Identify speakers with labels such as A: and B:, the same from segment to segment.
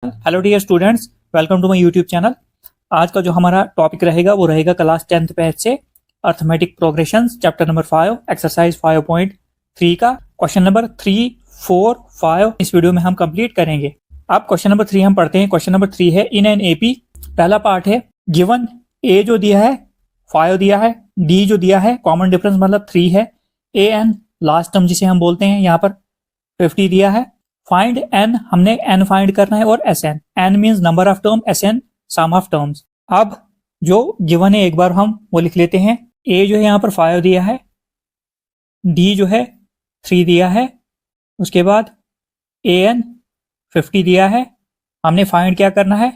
A: Hello dear students, welcome to my YouTube channel. आज का जो हमारा टॉपिक रहेगा वो रहेगा क्लास 10th बैच से arithmetic progressions chapter number 5 exercise 5.3 का क्वेश्चन नंबर 3, 4, 5 इस वीडियो में हम कंप्लीट करेंगे। अब क्वेश्चन नंबर 3 हम पढ़ते हैं। क्वेश्चन नंबर 3 है इन एन एपी। पहला पार्ट है गिवन ए जो दिया है 5 दिया है, डी जो दिया है कॉमन डिफरेंस मतलब 3 है, ए एन लास्ट टर्म जिसे हम बोलते हैं यहाँ पर 50 दिया है। फाइंड एन, हमने एन फाइंड करना है और S N. N means number of term, S N sum of terms. अब जो गिवन है एक बार हम वो लिख लेते हैं। ए जो है यहाँ पर 5 दिया है, डी जो है 3 दिया है, उसके बाद ए एन 50 दिया है। हमने फाइंड क्या करना है,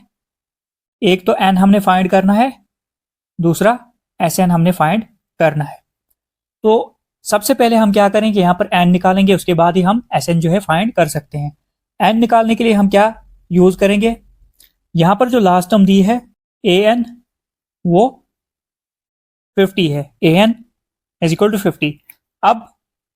A: एक तो एन हमने फाइंड करना है, दूसरा एस एन हमने फाइंड करना है। तो सबसे पहले हम क्या करेंगे, यहाँ पर एन निकालेंगे, उसके बाद ही हम एस एन जो है फाइंड कर सकते हैं। एन निकालने के लिए हम क्या यूज करेंगे, यहाँ पर जो लास्ट टर्म दी है ए एन वो 50 है, A N is equal to 50। अब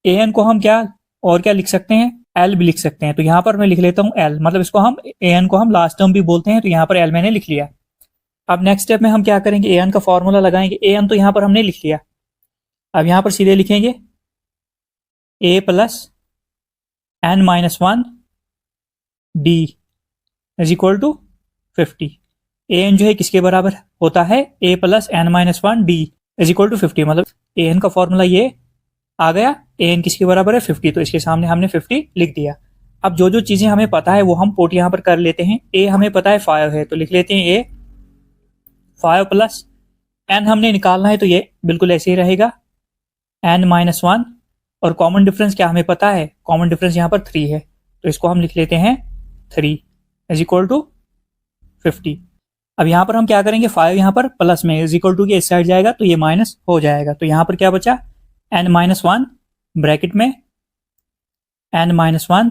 A: ए एन को हम क्या और क्या लिख सकते हैं, एल भी लिख सकते हैं। तो यहाँ पर मैं लिख लेता हूँ एल, मतलब इसको हम ए एन को हम लास्ट टर्म भी बोलते हैं, तो यहाँ पर एल मैंने लिख लिया। अब नेक्स्ट स्टेप में हम क्या करेंगे, ए एन का फॉर्मूला लगाएंगे। ए एन तो यहाँ पर हमने लिख लिया, अब यहां पर सीधे लिखेंगे a plus N minus 1 D is equal to 50। A N जो है किसके बराबर होता है, a plus N minus 1 D is equal to 50। मतलब ए एन का फॉर्मूला ये आ गया, ए एन किसके बराबर है 50, तो इसके सामने हमने 50 लिख दिया। अब जो जो चीजें हमें पता है वो हम पोट यहाँ पर कर लेते हैं। ए हमें पता है 5 है, तो लिख लेते हैं ए 5 प्लस एन हमने निकालना है, तो ये बिल्कुल ऐसे ही रहेगा एन माइनस 1, और कॉमन डिफरेंस क्या हमें पता है, कॉमन डिफरेंस यहाँ पर 3 है, तो इसको हम लिख लेते हैं 3 इज इक्वल टू 50। अब यहाँ पर हम क्या करेंगे, 5 यहाँ पर प्लस में इज इक्वल टू के इस साइड जाएगा तो ये माइनस हो जाएगा, तो यहाँ पर क्या बचा एन माइनस 1 ब्रैकेट में N minus 1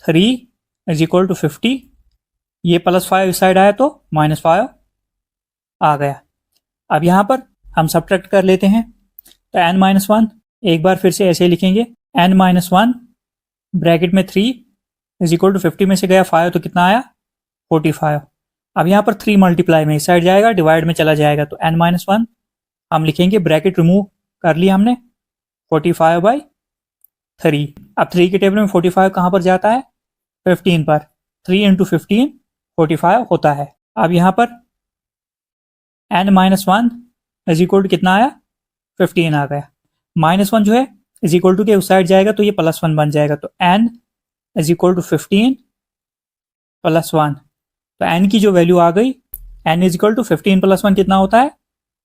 A: 3 is equal to 50। ये प्लस 5 इस साइड आया तो माइनस 5 आ गया। अब यहाँ पर हम सब्ट्रैक्ट कर लेते हैं, तो एन माइनस 1 एक बार फिर से ऐसे लिखेंगे, एन माइनस 1 ब्रैकेट में 3 इज इक्वल टू 50 में से गया 5 तो कितना आया 45। अब यहाँ पर 3 मल्टीप्लाई में इस साइड जाएगा, डिवाइड में चला जाएगा, तो एन माइनस 1 हम लिखेंगे, ब्रैकेट रिमूव कर लिया हमने 45/3। अब 3 के टेबल में 45 कहाँ पर जाता है 15 पर, 3 इंटू 15 45 होता है। अब यहाँ पर N minus 1 is equal to कितना आया 15 आ गया। माइनस 1 जो है इज इक्वल टू के उस साइड जाएगा तो ये प्लस 1 बन जाएगा, तो N is equal to 15 plus 1। तो एन की जो वैल्यू आ गई, N is equal to 15 plus 1 कितना होता है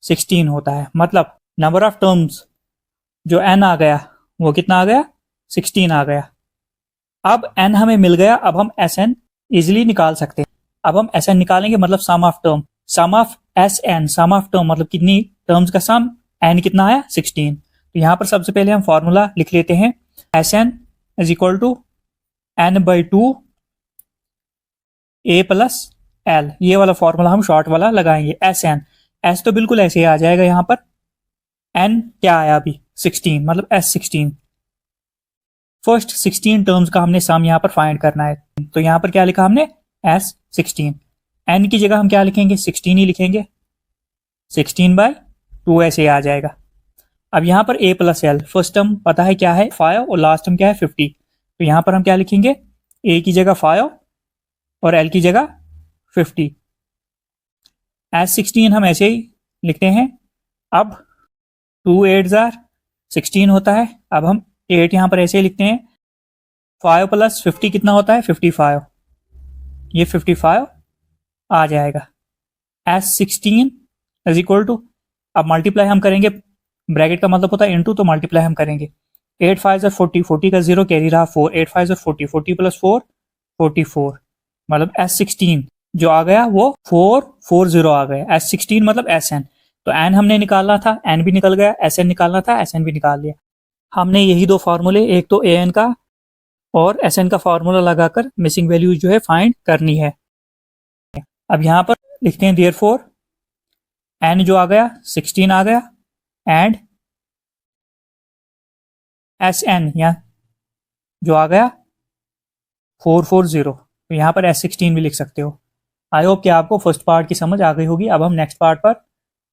A: 16 होता है। मतलब नंबर ऑफ टर्म्स जो एन आ गया वो कितना आ गया 16 आ गया। अब एन हमें मिल गया, अब हम एस एन इजिली निकाल सकते हैं। अब हम एस एन निकालेंगे, मतलब sum of term, sum of S N, sum of term मतलब कितनी टर्म्स का सम, एन कितना आया 16। तो यहाँ पर सबसे पहले हम फॉर्मूला लिख लेते हैं, S N is equal to N by 2 A plus L. ये वाला फॉर्मूला हम शॉर्ट वाला लगाएंगे। एस एन, एस तो बिल्कुल ऐसे ही आ जाएगा, यहाँ पर एन क्या आया अभी 16, मतलब एस 16। फर्स्ट 16 टर्म्स का हमने सम यहाँ पर फाइंड करना है, तो यहाँ पर क्या लिखा हमने एस 16। एन की जगह हम क्या लिखेंगे 16 ही लिखेंगे, 16/2 ऐसे आ जाएगा। अब यहाँ पर a plus L, first term पता है क्या है 5 और लास्ट टर्म क्या है 50, तो यहाँ पर हम क्या लिखेंगे a की जगह 5 और l की जगह 50। एस 16 हम ऐसे ही लिखते हैं। अब 2 8 16 होता है, अब हम 8 यहाँ पर ऐसे ही लिखते हैं। 5 प्लस 50 कितना होता है 55, ये 55 आ जाएगा। एस 16 इज इक्वल टू, अब मल्टीप्लाई हम करेंगे, ब्रैकेट का मतलब होता है इनटू, तो मल्टीप्लाई हम करेंगे। 8 5 40, 40 का 0 कैरी रहा 4, 8 5 40, 40 प्लस 4 44, मतलब एस 16 जो आ गया वो 440 आ गया। एस 16 मतलब एस एन, तो एन हमने निकालना था, एन भी निकल गया, एस एन निकालना था, एस एन भी निकाल लिया। हमने यही दो फार्मूले, एक तो ए एन का और एस एन का फार्मूला लगाकर मिसिंग वैल्यू जो है फाइंड करनी है। अब यहाँ पर लिखते हैं देयरफॉर एन जो आ गया 16 आ गया, एंड एस एन या जो आ गया 440, तो यहाँ पर S16 भी लिख सकते हो। आई होप कि आपको फर्स्ट पार्ट की समझ आ गई होगी। अब हम नेक्स्ट पार्ट पर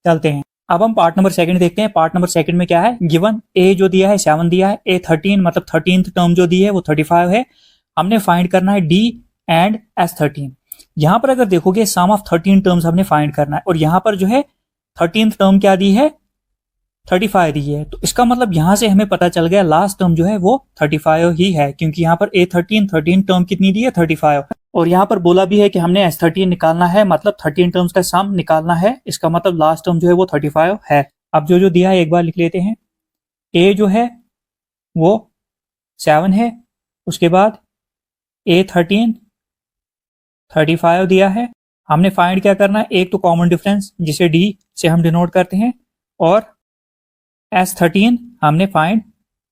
A: चलते हैं। अब हम पार्ट नंबर सेकंड देखते हैं। पार्ट नंबर सेकंड में क्या है, गिवन ए जो दिया है 7 दिया है, A13 मतलब 13th टर्म जो दी है वो 35 है। हमने फाइंड करना है D एंड S13। यहाँ पर अगर देखोगे सम ऑफ 13 टर्म्स हमने फाइंड करना है और यहाँ पर जो है 13th टर्म क्या दी है, 35 दी है। तो इसका मतलब यहाँ से हमें पता चल गया लास्ट टर्म जो है वो 35 ही है, क्योंकि यहाँ पर A13 टर्म कितनी दी है, 35। और यहाँ पर बोला भी है कि हमने S13 निकालना है, मतलब 13 टर्म्स का सम निकालना है। इसका मतलब लास्ट टर्म जो है वो 35 है। अब जो जो दिया है एक बार लिख लेते हैं। A जो है वो 7 है, उसके बाद A13 35 दिया है। हमने फाइंड क्या करना है, एक तो कॉमन डिफरेंस जिसे D से हम डिनोट करते हैं, और S13 हमने फाइंड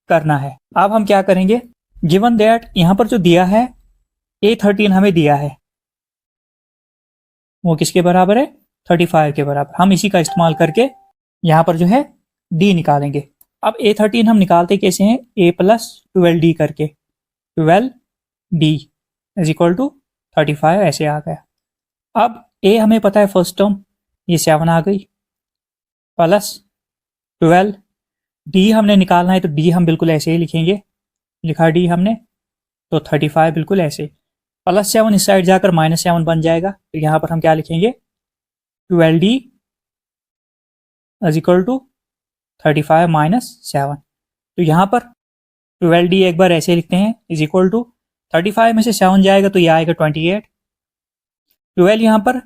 A: करना है। अब हम क्या करेंगे, गिवन दैट यहाँ पर जो दिया है A13 हमें दिया है वो किसके बराबर है, 35 के बराबर। हम इसी का इस्तेमाल करके यहाँ पर जो है D निकालेंगे। अब A13 हम निकालते कैसे हैं, A प्लस 12D करके, 12D इज इक्वल टू 35 ऐसे आ गया। अब A हमें पता है फर्स्ट टर्म ये 7 आ गई, प्लस 12 D हमने निकालना है तो D हम बिल्कुल ऐसे ही लिखेंगे, लिखा D हमने, तो 35 बिल्कुल ऐसे। प्लस 7 इस साइड जाकर -7 बन जाएगा, तो यहाँ पर हम क्या लिखेंगे, 12D इज इक्वल टू 35 -7। तो यहाँ पर 12D एक बार ऐसे लिखते हैं, इज इक्वल टू 35 में से 7 जाएगा तो ये आएगा 28। 12 यहाँ पर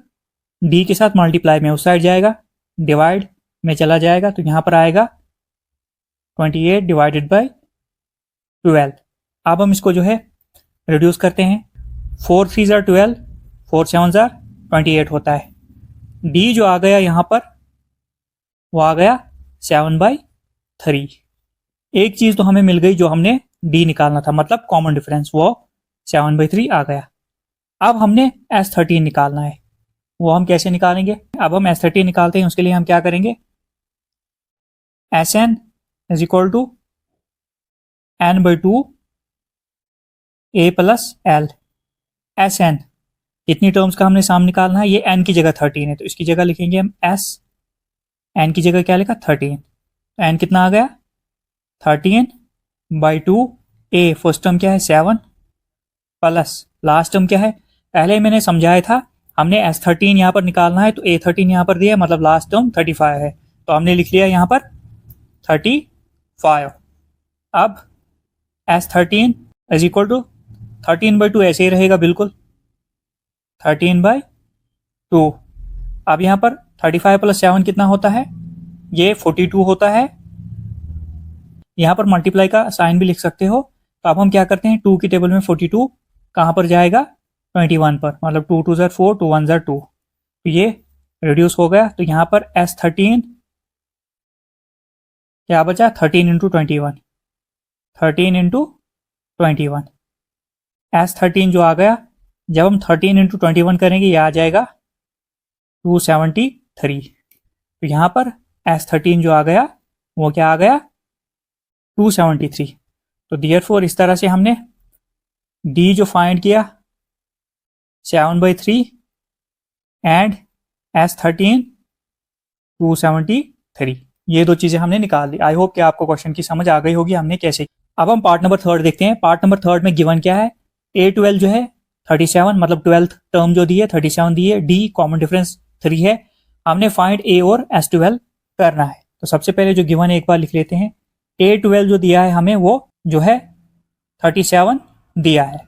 A: D के साथ मल्टीप्लाई में उस साइड जाएगा, डिवाइड में चला जाएगा, तो यहाँ पर आएगा 28 डिवाइडेड बाई 12। अब हम इसको जो है रिड्यूस करते हैं, 4 3 ज़ार 12, 4 7 ज़ार 28 होता है। D जो आ गया यहाँ पर वो आ गया 7/3। एक चीज तो हमें मिल गई जो हमने D निकालना था, मतलब कॉमन डिफरेंस, वो 7/3 आ गया। अब हमने S13 निकालना है, वो हम कैसे निकालेंगे। अब हम S13 निकालते हैं, उसके लिए हम क्या करेंगे, Sn is equal to n/2 A plus L। Sn कितनी टर्म्स का हमने साम निकालना है, ये n की जगह 13 है तो इसकी जगह लिखेंगे हम S, n की जगह क्या लिखा 13, तो n कितना आ गया 13/2 A, फर्स्ट टर्म क्या है 7, प्लस लास्ट टर्म क्या है, पहले मैंने समझाया था हमने S13 यहाँ पर निकालना है, तो A13 यहाँ पर दिया, मतलब लास्ट टर्म 35 है, तो हमने लिख लिया यहाँ पर 35। अब S13 इज इक्वल टू 13/2 ऐसे ही रहेगा बिल्कुल, 13/2। अब यहाँ पर 35 प्लस 7 कितना होता है, ये 42 होता है। यहाँ पर मल्टीप्लाई का साइन भी लिख सकते हो। तो अब हम क्या करते हैं, 2 की टेबल में 42 कहाँ पर जाएगा, 21 पर, मतलब 2 2 ज़ार 4, 2 1 ज़ार 2, तो ये रिड्यूस हो गया। तो यहाँ पर S13 क्या बचा, 13 इंटू 21, 13 इंटू 21। S13 जो आ गया, जब हम 13 इंटू 21 करेंगे ये आ जाएगा 273। तो यहाँ पर S13 जो आ गया वो क्या आ गया, 273। तो देयरफॉर इस तरह से हमने D जो फाइंड किया 7/3 एंड S13 273, ये दो चीजें हमने निकाल ली। आई होप कि आपको क्वेश्चन की समझ आ गई होगी हमने कैसे। अब हम पार्ट नंबर 3 देखते हैं। पार्ट नंबर 3 में गिवन क्या है, A12 जो है 37, मतलब 12th टर्म जो दी है 37 दी है, D कॉमन डिफरेंस 3 है, हमने फाइंड A और S12 करना है। तो सबसे पहले जो गिवन है एक बार लिख लेते हैं। A12 जो दिया है हमें वो जो है 37 दिया है,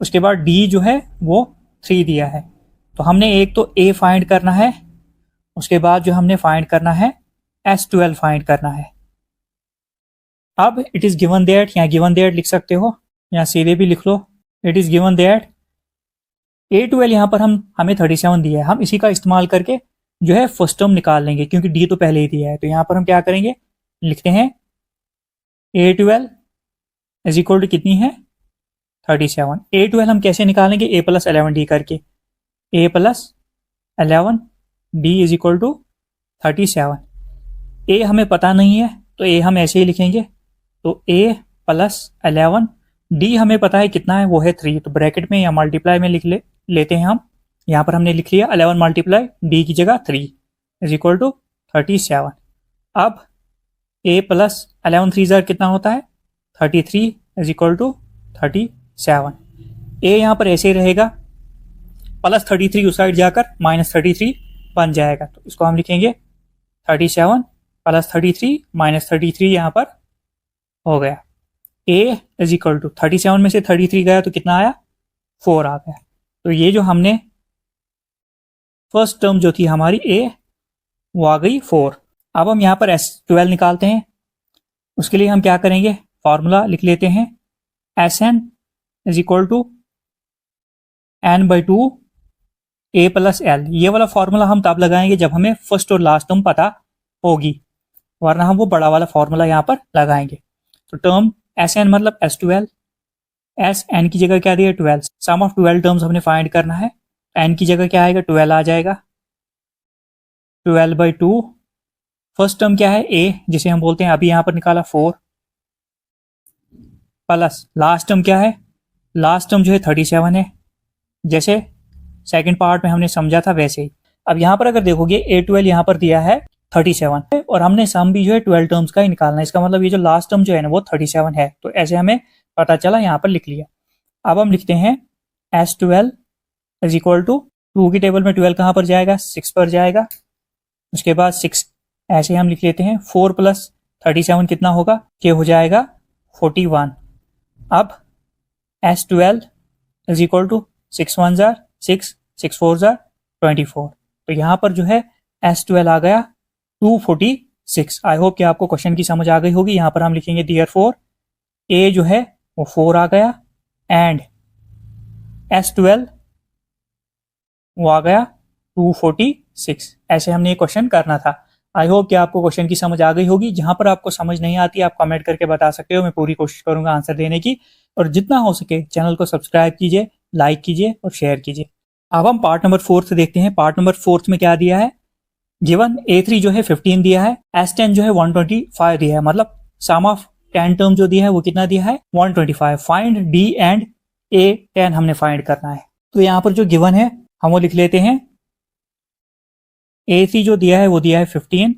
A: उसके बाद D जो है वो 3 दिया है। तो हमने एक तो A फाइंड करना है, उसके बाद जो हमने फाइंड करना है S12 फाइंड करना है। अब इट इज गिवन दैट, यहाँ गिवन दैट लिख सकते हो, यहाँ सीधे भी लिख लो, it is given that A12 यहाँ पर हमें 37 दिया है, हम इसी का इस्तेमाल करके जो है फर्स्ट टर्म निकाल लेंगे, क्योंकि D तो पहले ही दिया है। तो यहाँ पर हम क्या करेंगे, लिखते हैं A12 इज इक्वल टू कितनी है 37। A12 हम कैसे निकालेंगे, A प्लस 11D करके, A plus 11D is equal to 37। A हमें पता नहीं है तो A हम ऐसे ही लिखेंगे, तो A प्लस 11 डी हमें पता है कितना है, वो है 3, तो ब्रैकेट में या मल्टीप्लाई में लेते हैं हम। यहाँ पर हमने लिख लिया 11 मल्टीप्लाई डी की जगह 3 इज इक्वल टू 37। अब ए प्लस 11 3 ज़र कितना होता है 33 इज इक्वल टू 37। ए यहाँ पर ऐसे ही रहेगा, प्लस 33 उस साइड जाकर माइनस 33 बन जाएगा, तो इसको हम लिखेंगे 37 प्लस 33 माइनस 33 यहाँ पर हो गया। ए इज इक्वल टू 37 में से 33 गया तो कितना आया 4 आ गया। तो ये जो हमने फर्स्ट टर्म जो थी हमारी ए वो आ गई 4। अब हम यहाँ पर S12 निकालते हैं। उसके लिए हम क्या करेंगे, फॉर्मूला लिख लेते हैं Sn is equal to n/2 a plus L. ये वाला फॉर्मूला हम तब लगाएंगे जब हमें फर्स्ट और लास्ट टर्म पता होगी, वरना हम वो बड़ा वाला फॉर्मूला यहाँ पर लगाएंगे। तो टर्म Sn मतलब S12, Sn की जगह क्या दिया 12, सम ऑफ 12 टर्म्स हमने फाइंड करना है। n की जगह क्या आएगा 12 आ जाएगा, 12/2। फर्स्ट टर्म क्या है a, जिसे हम बोलते हैं अभी यहाँ पर निकाला 4, प्लस लास्ट टर्म क्या है, लास्ट टर्म जो है 37 है, जैसे सेकंड पार्ट में हमने समझा था वैसे ही। अब यहाँ पर अगर देखोगे A12 यहाँ पर दिया है 37 और हमने सम भी जो है 12 टर्म्स का ही निकालना है, इसका मतलब ये जो लास्ट टर्म जो है ना वो 37 है, तो ऐसे हमें पता चला, यहाँ पर लिख लिया। अब हम लिखते हैं S12 इज इक्वल टू 2 की टेबल में 12 कहाँ पर जाएगा 6 पर जाएगा, उसके बाद 6 ऐसे हम लिख लेते हैं। 4 प्लस 37 कितना होगा, ये हो जाएगा 41। अब S12 इज इक्वल टू 6 1 ज़ार 6, 6 4 ज़ार 24, तो यहाँ पर जो है S12 आ गया 246। आई होप कि आपको क्वेश्चन की समझ आ गई होगी। यहाँ पर हम लिखेंगे देयरफॉर A जो है वो 4 आ गया एंड S12 वो आ गया 246। ऐसे हमने ये क्वेश्चन करना था। आई होप कि आपको क्वेश्चन की समझ आ गई होगी। जहां पर आपको समझ नहीं आती आप कमेंट करके बता सकते हो, मैं पूरी कोशिश करूंगा आंसर देने की। और जितना हो सके चैनल को सब्सक्राइब कीजिए, लाइक कीजिए और शेयर कीजिए। अब हम पार्ट नंबर 4 देखते हैं। पार्ट नंबर 4 में क्या दिया है, गिवन A3 जो है 15 दिया है, S10 जो है 125 दिया है, मतलब सम ऑफ 10 टर्म जो दिया है वो कितना दिया है 125। फाइंड D एंड A10 हमने फाइंड करना है। तो यहाँ पर जो गिवन है हम वो लिख लेते हैं। A3 जो दिया है वो दिया है 15,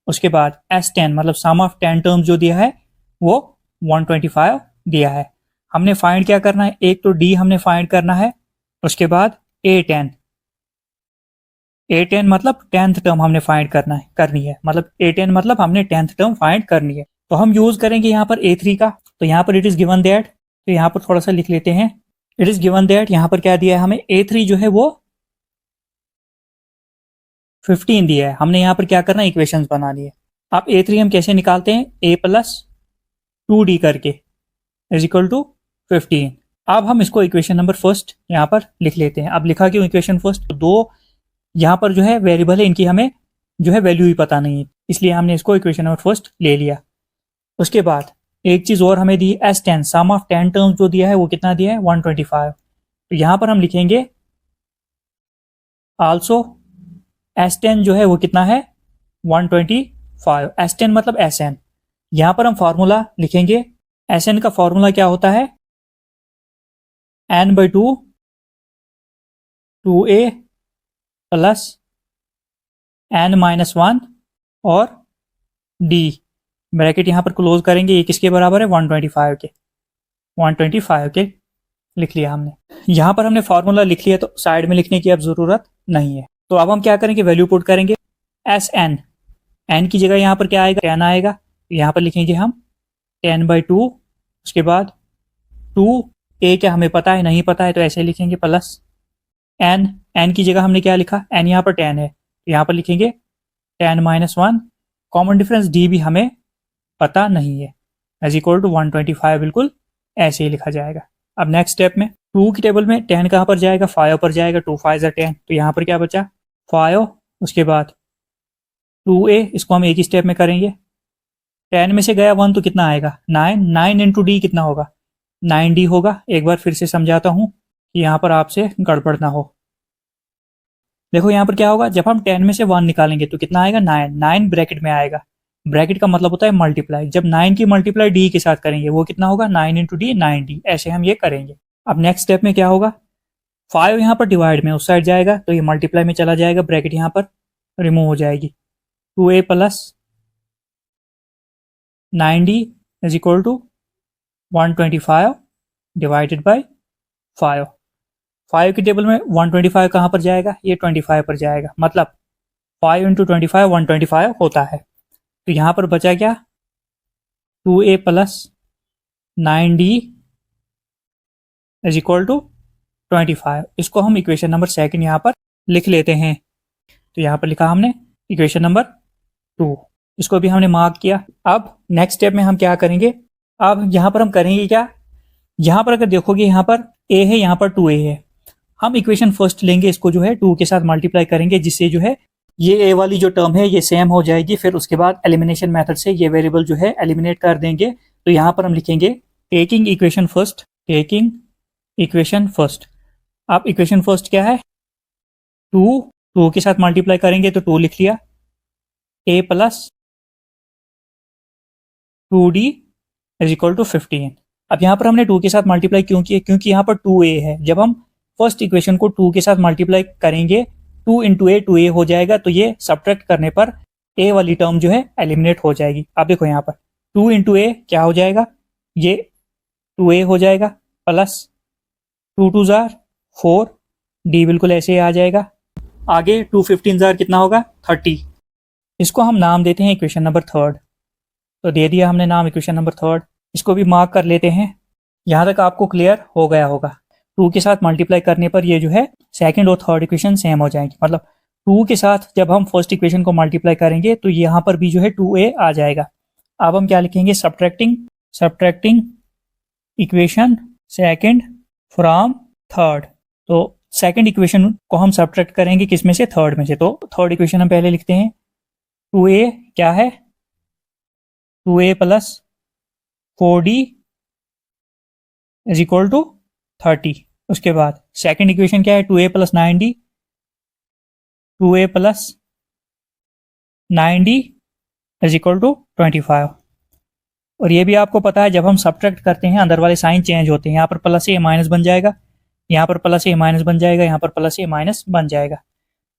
A: उसके बाद S10 मतलब सम ऑफ 10 टर्म्स जो दिया है वो 125 दिया है। हमने फाइंड क्या करना है, एक तो D हमने फाइंड करना है, उसके बाद A10 मतलब 10th टर्म हमने फाइंड करनी है, मतलब A10 मतलब हमने 10th टर्म फाइंड करनी है। तो हम यूज करेंगे यहाँ पर A3 का। तो यहाँ पर इट इज गिवन दैट, तो यहाँ पर थोड़ा सा लिख लेते हैं। इट इज गिवन दैट यहाँ पर क्या दिया है हमें, A3 जो है वो 15 दिया है। हमने यहाँ पर क्या करना है, इक्वेशंस बनानी है। अब A3 हम कैसे निकालते हैं, A प्लस 2D करके इज इक्वल टू 15। अब हम इसको इक्वेशन नंबर फर्स्ट यहाँ पर लिख लेते हैं। अब लिखा क्यों इक्वेशन फर्स्ट, तो दो यहाँ पर जो है वेरिएबल है, इनकी हमें जो है वैल्यू ही पता नहीं है, इसलिए हमने इसको इक्वेशन नंबर फर्स्ट ले लिया। उसके बाद एक चीज और हमें दी, S10 सम ऑफ 10 टर्म्स जो दिया है वो कितना दिया है 125। तो यहाँ पर हम लिखेंगे आल्सो S10 जो है वो कितना है 125। S10 मतलब Sn। यहाँ पर हम फॉर्मूला लिखेंगे। Sn का फॉर्मूला क्या होता है, n/2 2a प्लस n-1 और d, ब्रैकेट यहाँ पर क्लोज करेंगे। ये किसके बराबर है 125 के, 125 के लिख लिया हमने। यहाँ पर हमने फॉर्मूला लिख लिया तो साइड में लिखने की अब जरूरत नहीं है। तो अब हम क्या करेंगे, वैल्यू पुट करेंगे। Sn, n की जगह यहाँ पर क्या आएगा 10 आएगा, यहाँ पर लिखेंगे हम 10/2, उसके बाद 2a क्या हमें पता है, नहीं पता है तो ऐसे लिखेंगे, प्लस n की जगह हमने क्या लिखा, n यहाँ पर 10 है, यहाँ पर लिखेंगे 10-1। कॉमन डिफरेंस d भी हमें पता नहीं है, एज इक्वल टू 125 बिल्कुल ऐसे ही लिखा जाएगा। अब नेक्स्ट स्टेप में 2 की टेबल में 10 कहाँ पर जाएगा 5 पर जाएगा, 2 5 10, तो यहाँ पर क्या बचा 5, उसके बाद 2a, इसको हम एक ही स्टेप में करेंगे। 10 में से गया 1 तो कितना आएगा 9, 9 इंटू डी कितना होगा 9d होगा। एक बार फिर से समझाता हूँ कि यहाँ पर आपसे गड़बड़ ना हो। देखो यहाँ पर क्या होगा, जब हम 10 में से 1 निकालेंगे तो कितना आएगा 9, 9 ब्रैकेट में आएगा, ब्रैकेट का मतलब होता है मल्टीप्लाई। जब 9 की मल्टीप्लाई डी के साथ करेंगे वो कितना होगा, 9 इंटू डी 9d, ऐसे हम ये करेंगे। अब नेक्स्ट स्टेप में क्या होगा, 5 यहाँ पर डिवाइड में उस साइड जाएगा तो ये मल्टीप्लाई में चला जाएगा, ब्रैकेट यहाँ पर रिमूव हो जाएगी। 2a plus 9d is equal to 125 divided by 5। 5 की टेबल में 125 कहाँ पर जाएगा, ये 25 पर जाएगा, मतलब 5 इंटू 25 125 होता है। तो यहाँ पर बचा क्या, 2a plus 9d is equal to 25। इसको हम इक्वेशन नंबर सेकंड यहाँ पर लिख लेते हैं। तो यहाँ पर लिखा हमने इक्वेशन नंबर 2, इसको भी हमने मार्क किया। अब नेक्स्ट स्टेप में हम क्या करेंगे, अब यहाँ पर हम करेंगे क्या, यहाँ पर अगर देखोगे यहाँ पर a है, यहाँ पर 2a है, हम इक्वेशन फर्स्ट लेंगे, इसको जो है 2 के साथ मल्टीप्लाई करेंगे, जिससे जो है ये a वाली जो टर्म है ये सेम हो जाएगी। फिर उसके बाद एलिमिनेशन मेथड से ये वेरिएबल जो है एलिमिनेट कर देंगे। तो यहाँ पर हम लिखेंगे taking equation first, taking equation first. अब इक्वेशन फर्स्ट क्या है, 2 के साथ मल्टीप्लाई करेंगे तो 2 लिख लिया, a plus 2d is equal to 15। अब यहाँ पर हमने 2 के साथ मल्टीप्लाई क्यों किया, क्योंकि यहाँ पर 2a है। जब हम फर्स्ट इक्वेशन को 2 के साथ मल्टीप्लाई करेंगे 2 इंटू ए 2a हो जाएगा, तो ये सब्ट्रैक्ट करने पर a वाली टर्म जो है एलिमिनेट हो जाएगी। अब देखो यहाँ पर 2 इंटू ए क्या हो जाएगा, ये 2a हो जाएगा, प्लस 2 2 जार 4, d बिल्कुल ऐसे ही आ जाएगा। आगे 2 15 जार कितना होगा, 30। इसको हम नाम देते हैं इक्वेशन नंबर थर्ड। तो दे दिया हमने नाम इक्वेशन नंबर थर्ड, इसको भी मार्क कर लेते हैं। यहाँ तक आपको क्लियर हो गया होगा। 2 के साथ मल्टीप्लाई करने पर ये जो है सेकंड और थर्ड इक्वेशन सेम हो जाएंगे, मतलब 2 के साथ जब हम फर्स्ट इक्वेशन को मल्टीप्लाई करेंगे तो यहाँ पर भी जो है 2a आ जाएगा। अब हम क्या लिखेंगे, subtracting equation second from third. तो सेकंड इक्वेशन को हम सब्ट्रैक्ट करेंगे किस में से, थर्ड में से। तो थर्ड इक्वेशन हम पहले लिखते हैं, 2a क्या है, 2a plus 4d is equal to 30। उसके बाद सेकंड इक्वेशन क्या है, 2a plus 9d, 2a plus 9d is equal to 25। और ये भी आपको पता है जब हम सब्ट्रैक्ट करते हैं अंदर वाले साइन चेंज होते हैं, यहाँ पर प्लस a माइनस बन जाएगा, यहाँ पर प्लस a माइनस बन जाएगा, यहाँ पर प्लस a माइनस बन जाएगा।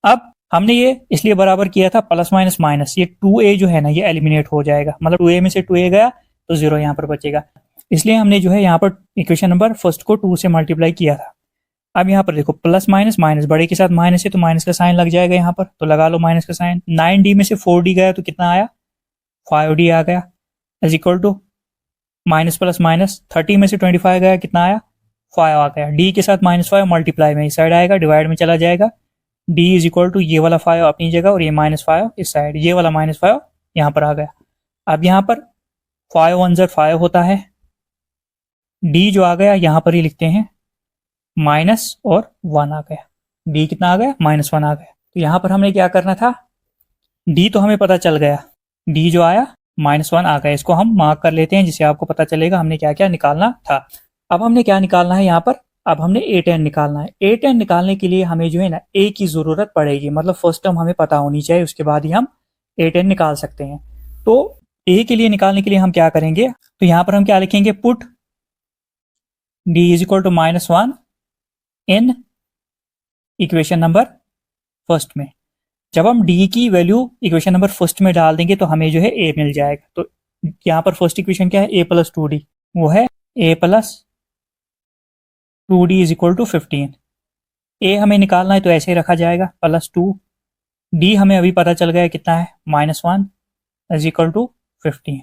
A: अब हमने ये इसलिए बराबर किया था, प्लस माइनस माइनस, ये 2a जो है ना ये एलिमिनेट हो जाएगा, मतलब 2a में से 2a गया तो 0 यहाँ पर बचेगा। इसलिए हमने जो है यहाँ पर इक्वेशन नंबर फर्स्ट को 2 से मल्टीप्लाई किया था। अब यहाँ पर देखो प्लस माइनस माइनस, बड़े के साथ माइनस है तो माइनस का साइन लग जाएगा यहाँ पर, तो लगा लो माइनस का साइन। 9d में से 4d गया तो कितना आया, 5d आ गया, is equal to minus plus minus 30 में से 25 गया, कितना आया, 5 आ गया। d के साथ -5 मल्टीप्लाई में इस साइड आएगा, डिवाइड में चला जाएगा, d इज इक्वल टू ये वाला 5 अपनी जगह और ये -5 इस साइड, ये वाला -5 यहाँ पर आ गया। अब यहाँ पर 5 1 ज़र 5 होता है, d जो आ गया यहाँ पर ही लिखते हैं, माइनस और 1 आ गया, d कितना आ गया, -1 आ गया। तो यहाँ पर हमने क्या करना था, d तो हमें पता चल गया, d जो आया -1 आ गया, इसको हम मार्क कर लेते हैं जिससे आपको पता चलेगा हमने क्या क्या निकालना था। अब हमने क्या निकालना है यहाँ पर, अब हमने a10 निकालना है। a10 निकालने के लिए हमें जो है ना a की ज़रूरत पड़ेगी, मतलब फर्स्ट टर्म हमें पता होनी चाहिए, उसके बाद ही हम a10 निकाल सकते हैं। तो a के लिए निकालने के लिए हम क्या करेंगे, तो यहाँ पर हम क्या लिखेंगे, put d is equal to -1 in equation number first में। जब हम d की वैल्यू इक्वेशन नंबर फर्स्ट में डाल देंगे तो हमें जो है a मिल जाएगा। तो यहाँ पर फर्स्ट इक्वेशन क्या है, a प्लस 2d, वो है a plus 2d is equal to 15। a हमें निकालना है तो ऐसे ही रखा जाएगा, प्लस 2, d हमें अभी पता चल गया कितना है, -1 is equal to 15।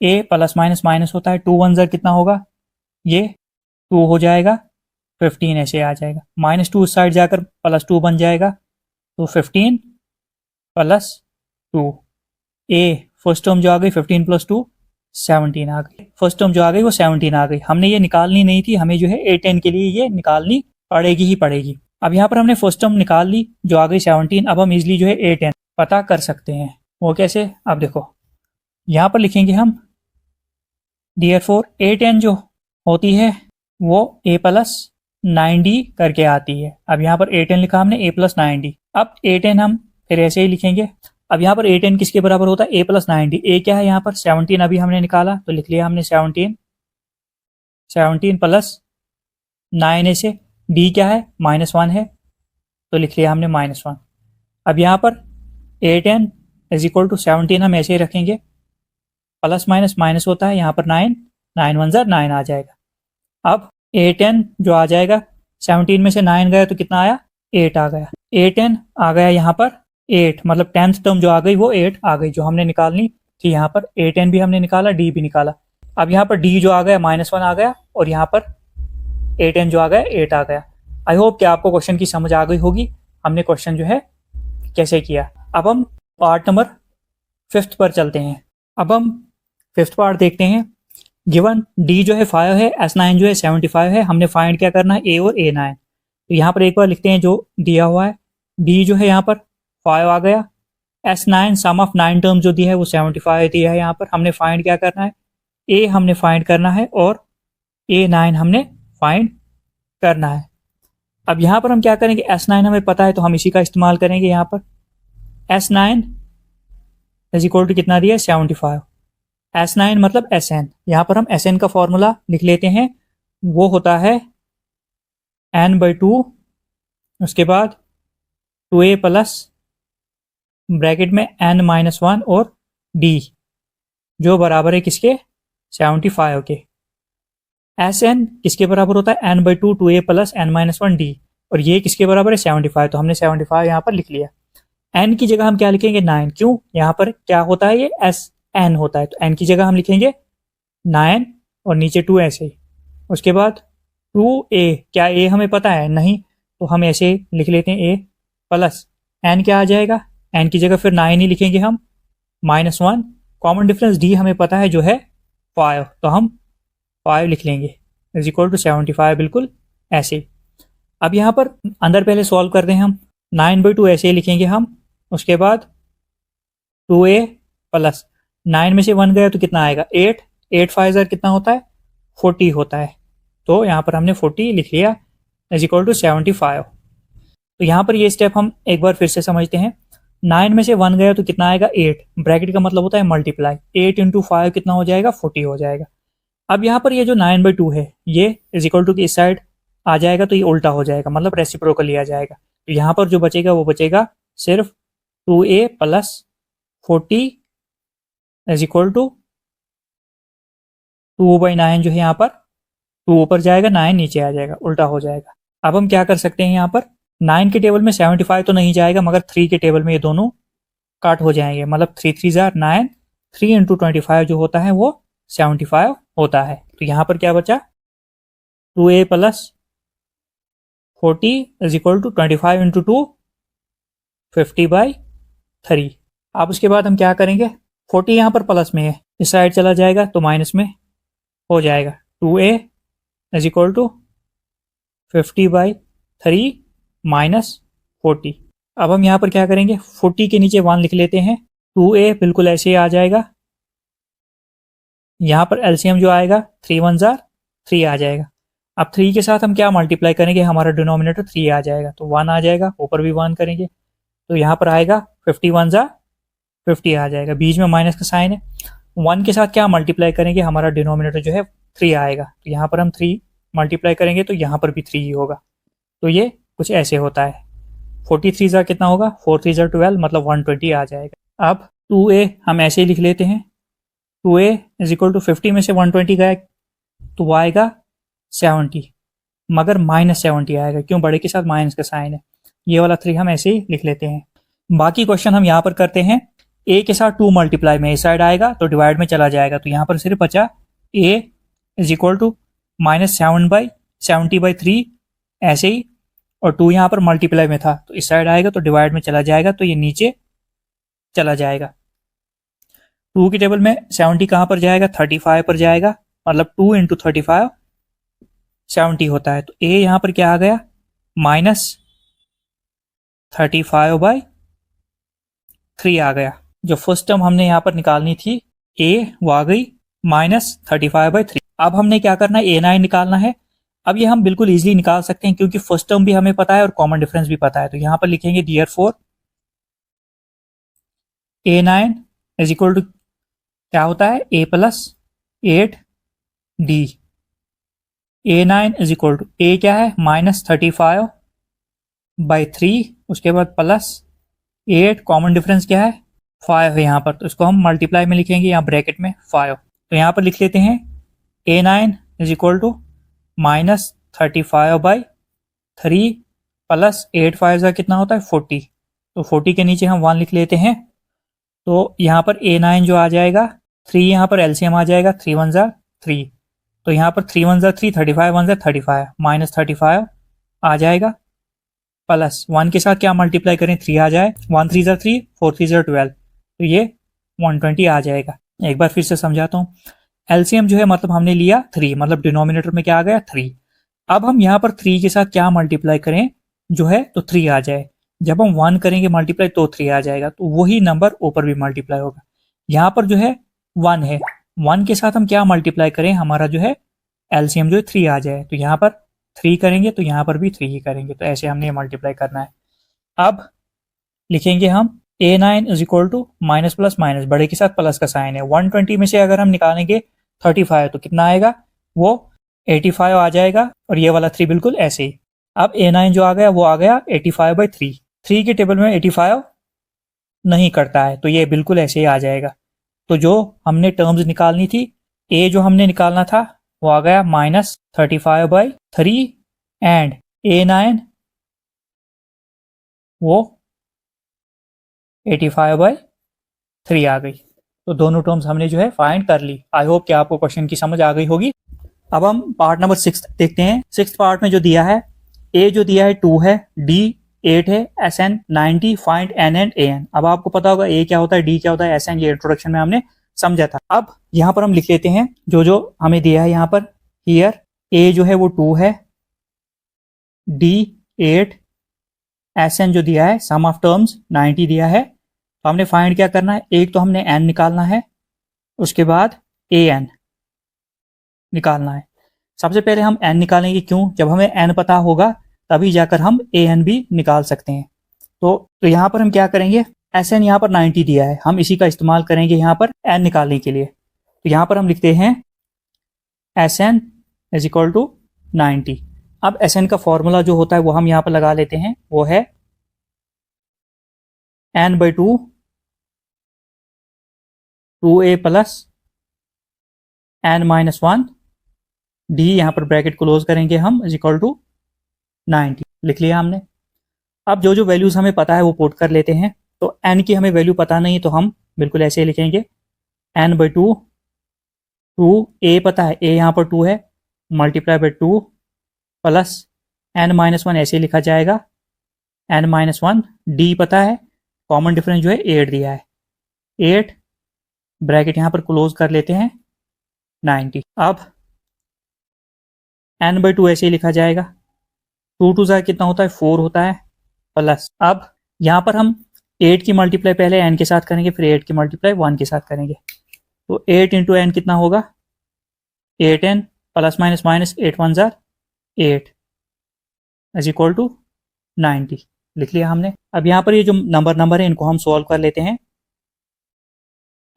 A: a plus minus minus होता है, 2 1 ज़र कितना होगा, ये 2 हो जाएगा, 15 ऐसे आ जाएगा, -2 उस साइड जाकर +2 बन जाएगा, तो 15 प्लस 2, a फर्स्ट टर्म जो आ गई 15 प्लस 2 17 आ गई, फर्स्ट टर्म जो आ गई वो 17 आ गई। हमने ये निकालनी नहीं थी, हमें जो है a10 के लिए ये निकालनी पड़ेगी ही पड़ेगी। अब यहाँ पर हमने फर्स्ट टर्म निकाल ली जो आ गई 17, अब हम इजली जो है a10 पता कर सकते हैं। वो कैसे, अब देखो यहाँ पर लिखेंगे हम, Therefore a10 जो होती है वो a प्लस 9d करके आती है। अब यहाँ पर a10 लिखा हमने, a प्लस 9d। अब a10 हम फिर ऐसे ही लिखेंगे, अब यहाँ पर A10 किसके बराबर होता है, A प्लस 9D। ए क्या है यहाँ पर 17 अभी हमने निकाला तो लिख लिया हमने 17 प्लस 9A से। D क्या है -1 है तो लिख लिया हमने -1। अब यहाँ पर A10 इज इक्वल टू 17 हम ऐसे ही रखेंगे, प्लस माइनस माइनस होता है, यहाँ पर 9 9 1 ज़ा 9 आ जाएगा। अब A10 जो आ जाएगा 17 में से 9 गया तो कितना आया 8 आ गया। A10 आ गया यहाँ पर 8, मतलब 10th टर्म जो आ गई वो 8 आ गई जो हमने निकालनी थी। यहाँ पर A10 भी हमने निकाला, D भी निकाला। अब यहाँ पर D जो आ गया -1 आ गया और यहाँ पर A10 जो आ गया 8 आ गया। आई होप कि आपको क्वेश्चन की समझ आ गई होगी हमने क्वेश्चन जो है कैसे किया। अब हम पार्ट नंबर 5 पर चलते हैं। अब हम 5th पार्ट देखते हैं। गिवन D जो है 5 है, S9 जो है 75 है, हमने फाइंड क्या करना है A और A9। तो यहाँ पर एक बार लिखते हैं जो दिया हुआ है। D जो है यहाँ पर 5 आ गया, S9 सम ऑफ 9 टर्म जो दिया है वो 75 दिया है। यहाँ पर हमने फाइंड क्या करना है, A हमने फाइंड करना है और A9 हमने फाइंड करना है। अब यहाँ पर हम क्या करेंगे, S9 हमें पता है तो हम इसी का इस्तेमाल करेंगे। यहाँ पर S9 इज इक्वल टू कितना दिया है 75। S9 मतलब Sn, यहाँ पर हम Sn का फॉर्मूला लिख लेते हैं, वो होता है n/2, उसके बाद 2a प्लस ब्रैकेट में n-1 और d जो बराबर है किसके 75 के। Sn किसके बराबर होता है n/2 2a plus n-1 d, और ये किसके बराबर है 75, तो हमने 75 यहाँ पर लिख लिया। n की जगह हम क्या लिखेंगे 9, क्यों यहाँ पर क्या होता है ये Sn होता है, तो n की जगह हम लिखेंगे 9 और नीचे 2 ऐसे ही। उसके बाद 2a, क्या a हमें पता है नहीं, तो हम ऐसे लिख लेते हैं a प्लस n क्या आ जाएगा, n की जगह फिर 9 ही लिखेंगे हम, -1। कॉमन डिफरेंस d हमें पता है जो है 5, तो हम 5 लिख लेंगे इज इक्वल टू 75, बिल्कुल ऐसे। अब यहाँ पर अंदर पहले सॉल्व करते हैं हम, 9/2 ऐसे ही लिखेंगे हम। उसके बाद 2a प्लस 9 में से 1 गया तो कितना आएगा 8, 8 5 कितना होता है 40 होता है, तो यहाँ पर हमने 40 लिख लिया इज इक्वल टू 75। तो यहाँ पर ये स्टेप हम एक बार फिर से समझते हैं। 9 में से 1 गया तो कितना आएगा 8, ब्रैकेट का मतलब होता है मल्टीप्लाई, 8 × 5 कितना हो जाएगा 40 हो जाएगा। अब यहाँ पर ये जो 9/2 है ये इज इक्वल टू की इस साइड आ जाएगा तो ये उल्टा हो जाएगा, मतलब रेसिप्रोकली आ जाएगा। तो यहाँ पर जो बचेगा वो बचेगा सिर्फ 2a plus 40 is equal to 2/9 जो है यहाँ पर 2 ऊपर जाएगा 9 नीचे आ जाएगा, उल्टा हो जाएगा। अब हम क्या कर सकते हैं, यहाँ पर 9 के टेबल में 75 तो नहीं जाएगा, मगर 3 के टेबल में ये दोनों काट हो जाएंगे, मतलब 3 3 ज़ा 9, 3 × 25 जो होता है वो 75 होता है। तो यहाँ पर क्या बचा 2a plus 40 is equal to 25 × 2 50/3। अब उसके बाद हम क्या करेंगे, 40 यहाँ पर प्लस में है, इस साइड चला जाएगा तो माइनस में हो जाएगा। 2a is equal to 50/3 minus 40। अब हम यहाँ पर क्या करेंगे, 40 के नीचे 1 लिख लेते हैं, 2a बिल्कुल ऐसे ही आ जाएगा। यहाँ पर एलसीएम जो आएगा 3 1 ज़ा 3 आ जाएगा। अब 3 के साथ हम क्या मल्टीप्लाई करेंगे, हमारा डिनोमिनेटर 3 आ जाएगा, तो 1 आ जाएगा, ऊपर भी 1 करेंगे तो यहाँ पर आएगा 51 ज़ा 50 आ जाएगा, बीच में माइनस का साइन है। 1 के साथ क्या मल्टीप्लाई करेंगे, हमारा डिनोमिनेटर जो है 3 आएगा, तो यहाँ पर हम 3 मल्टीप्लाई करेंगे तो यहाँ पर भी 3 ही होगा। तो ये कुछ ऐसे होता है। 43 ज़ा कितना होगा 4 3 ज़ा 12, मतलब 120 आ जाएगा। अब 2a हम ऐसे ही लिख लेते हैं, 2a इज इक्वल टू 50 में से 120 गया तो वो आएगा 70, मगर -70 आएगा, क्यों बड़े के साथ माइनस का साइन है। ये वाला 3 हम ऐसे ही लिख लेते हैं। बाकी क्वेश्चन हम यहाँ पर करते हैं, a के साथ 2 मल्टीप्लाई में इस साइड आएगा तो डिवाइड में चला जाएगा, तो यहाँ पर सिर्फ बचा a इज इक्वल टू -70/3 ऐसे ही, और 2 यहाँ पर मल्टीप्लाई में था तो इस साइड आएगा तो डिवाइड में चला जाएगा, तो ये नीचे चला जाएगा। 2 की टेबल में 70 कहाँ पर जाएगा 35 पर जाएगा, मतलब 2 × 35 70 होता है, तो a यहाँ पर क्या आ गया -35/3 आ गया। जो फर्स्ट टर्म हमने यहाँ पर निकालनी थी a वो आ गई -35/3। अब हमने क्या करना है A9 निकालना है। अब ये हम बिल्कुल इजीली निकाल सकते हैं क्योंकि फर्स्ट टर्म भी हमें पता है और कॉमन डिफरेंस भी पता है, तो यहाँ पर लिखेंगे therefore A9 is equal to क्या होता है, A plus 8D। A9 is equal to A क्या है, -35/3, उसके बाद प्लस 8, कॉमन डिफरेंस क्या है 5 है यहाँ पर, तो इसको हम मल्टीप्लाई में लिखेंगे यहाँ ब्रैकेट में 5। तो यहाँ पर लिख लेते हैं A9 is equal to -35/3 plus 8 5 का कितना होता है 40, तो 40 के नीचे हम 1 लिख लेते हैं। तो यहाँ पर A9 जो आ जाएगा 3, यहाँ पर एलसीएम आ जाएगा 3 1 ज़ा 3, तो यहाँ पर 3 1 ज़ा 3, 35 1 ज़ा 35, -35 आ जाएगा, प्लस 1 के साथ क्या मल्टीप्लाई करें 3 आ जाए, 1 3 ज़ा 3, 4 3 ज़ा 12, तो ये 120 आ जाएगा। एक बार फिर से समझाता हूँ, एलसीएम जो है मतलब हमने लिया 3, मतलब डिनोमिनेटर में क्या आ गया 3। अब हम यहाँ पर 3 के साथ क्या मल्टीप्लाई करें जो है तो 3 आ जाए, जब हम 1 करेंगे मल्टीप्लाई तो 3 आ जाएगा, तो वही नंबर ऊपर भी मल्टीप्लाई होगा। यहाँ पर जो है 1 है, 1 के साथ हम क्या मल्टीप्लाई करें, हमारा जो है एलसीएम जो है 3 आ जाए, तो यहाँ पर 3 करेंगे तो यहाँ पर भी 3 ही करेंगे, तो ऐसे हमने मल्टीप्लाई करना है। अब लिखेंगे हम A9 is equal to minus plus minus, बड़े के साथ प्लस का साइन है, 120 में से अगर हम निकालेंगे 35 तो कितना आएगा, वो 85 आ जाएगा, और ये वाला 3 बिल्कुल ऐसे ही। अब A9 जो आ गया वो आ गया 85/3, 3 के टेबल में 85 नहीं करता है, तो ये बिल्कुल ऐसे ही आ जाएगा। तो जो हमने टर्म्स निकालनी थी, A जो हमने निकालना था वो आ गया -35/3 एंड A9 वो 85/3 आ गई। तो दोनों टर्म्स हमने जो है फाइंड कर ली। आई होप कि आपको क्वेश्चन की समझ आ गई होगी। अब हम पार्ट नंबर 6 देखते हैं। 6th पार्ट में जो दिया है, A जो दिया है 2 है, D 8 है, SN 90, find N and AN। अब आपको पता होगा A क्या होता है, D क्या होता है, SN ये इंट्रोडक्शन में हमने समझा था। अब यहाँ पर हम लिख लेते हैं जो जो हमें दिया है यहाँ पर। हियर A जो है वो 2 है, D 8, SN जो दिया है सम ऑफ टर्म्स 90 दिया है। तो हमने फाइंड क्या करना है, एक तो हमने N निकालना है, उसके बाद AN निकालना है। सबसे पहले हम N निकालेंगे, क्यों, जब हमें N पता होगा तभी जाकर हम AN भी निकाल सकते हैं। तो यहाँ पर हम क्या करेंगे, SN यहाँ पर 90 दिया है, हम इसी का इस्तेमाल करेंगे यहाँ पर N निकालने के लिए। तो यहाँ पर हम लिखते हैं SN इज इक्वल टू 90। अब SN का फॉर्मूला जो होता है वो हम यहाँ पर लगा लेते हैं, वो है N/2 2A plus N-1 D, यहाँ पर ब्रैकेट क्लोज करेंगे हम, इज इक्वल टू 90 लिख लिया हमने। अब जो जो वैल्यूज हमें पता है वो पुट कर लेते हैं। तो N की हमें वैल्यू पता नहीं, तो हम बिल्कुल ऐसे ही लिखेंगे N/2 2A पता है, A यहाँ पर 2 है, मल्टीप्लाई बाई 2 प्लस N-1 ऐसे लिखा जाएगा, N-1 D पता है, कॉमन डिफरेंस जो है 8 दिया है, 8 ब्रैकेट यहाँ पर क्लोज कर लेते हैं 90। अब N/2 ऐसे ही लिखा जाएगा, 2 2 ज़ा कितना होता है 4 होता है, प्लस अब यहाँ पर हम 8 की मल्टीप्लाई पहले N के साथ करेंगे, फिर 8 की मल्टीप्लाई 1 के साथ करेंगे। तो 8 इंटू N कितना होगा 8N प्लस माइनस माइनस 8 1 ज़ा 8 इज इक्वल टू 90 लिख लिया हमने। अब यहाँ पर ये जो नंबर है इनको हम सॉल्व कर लेते हैं।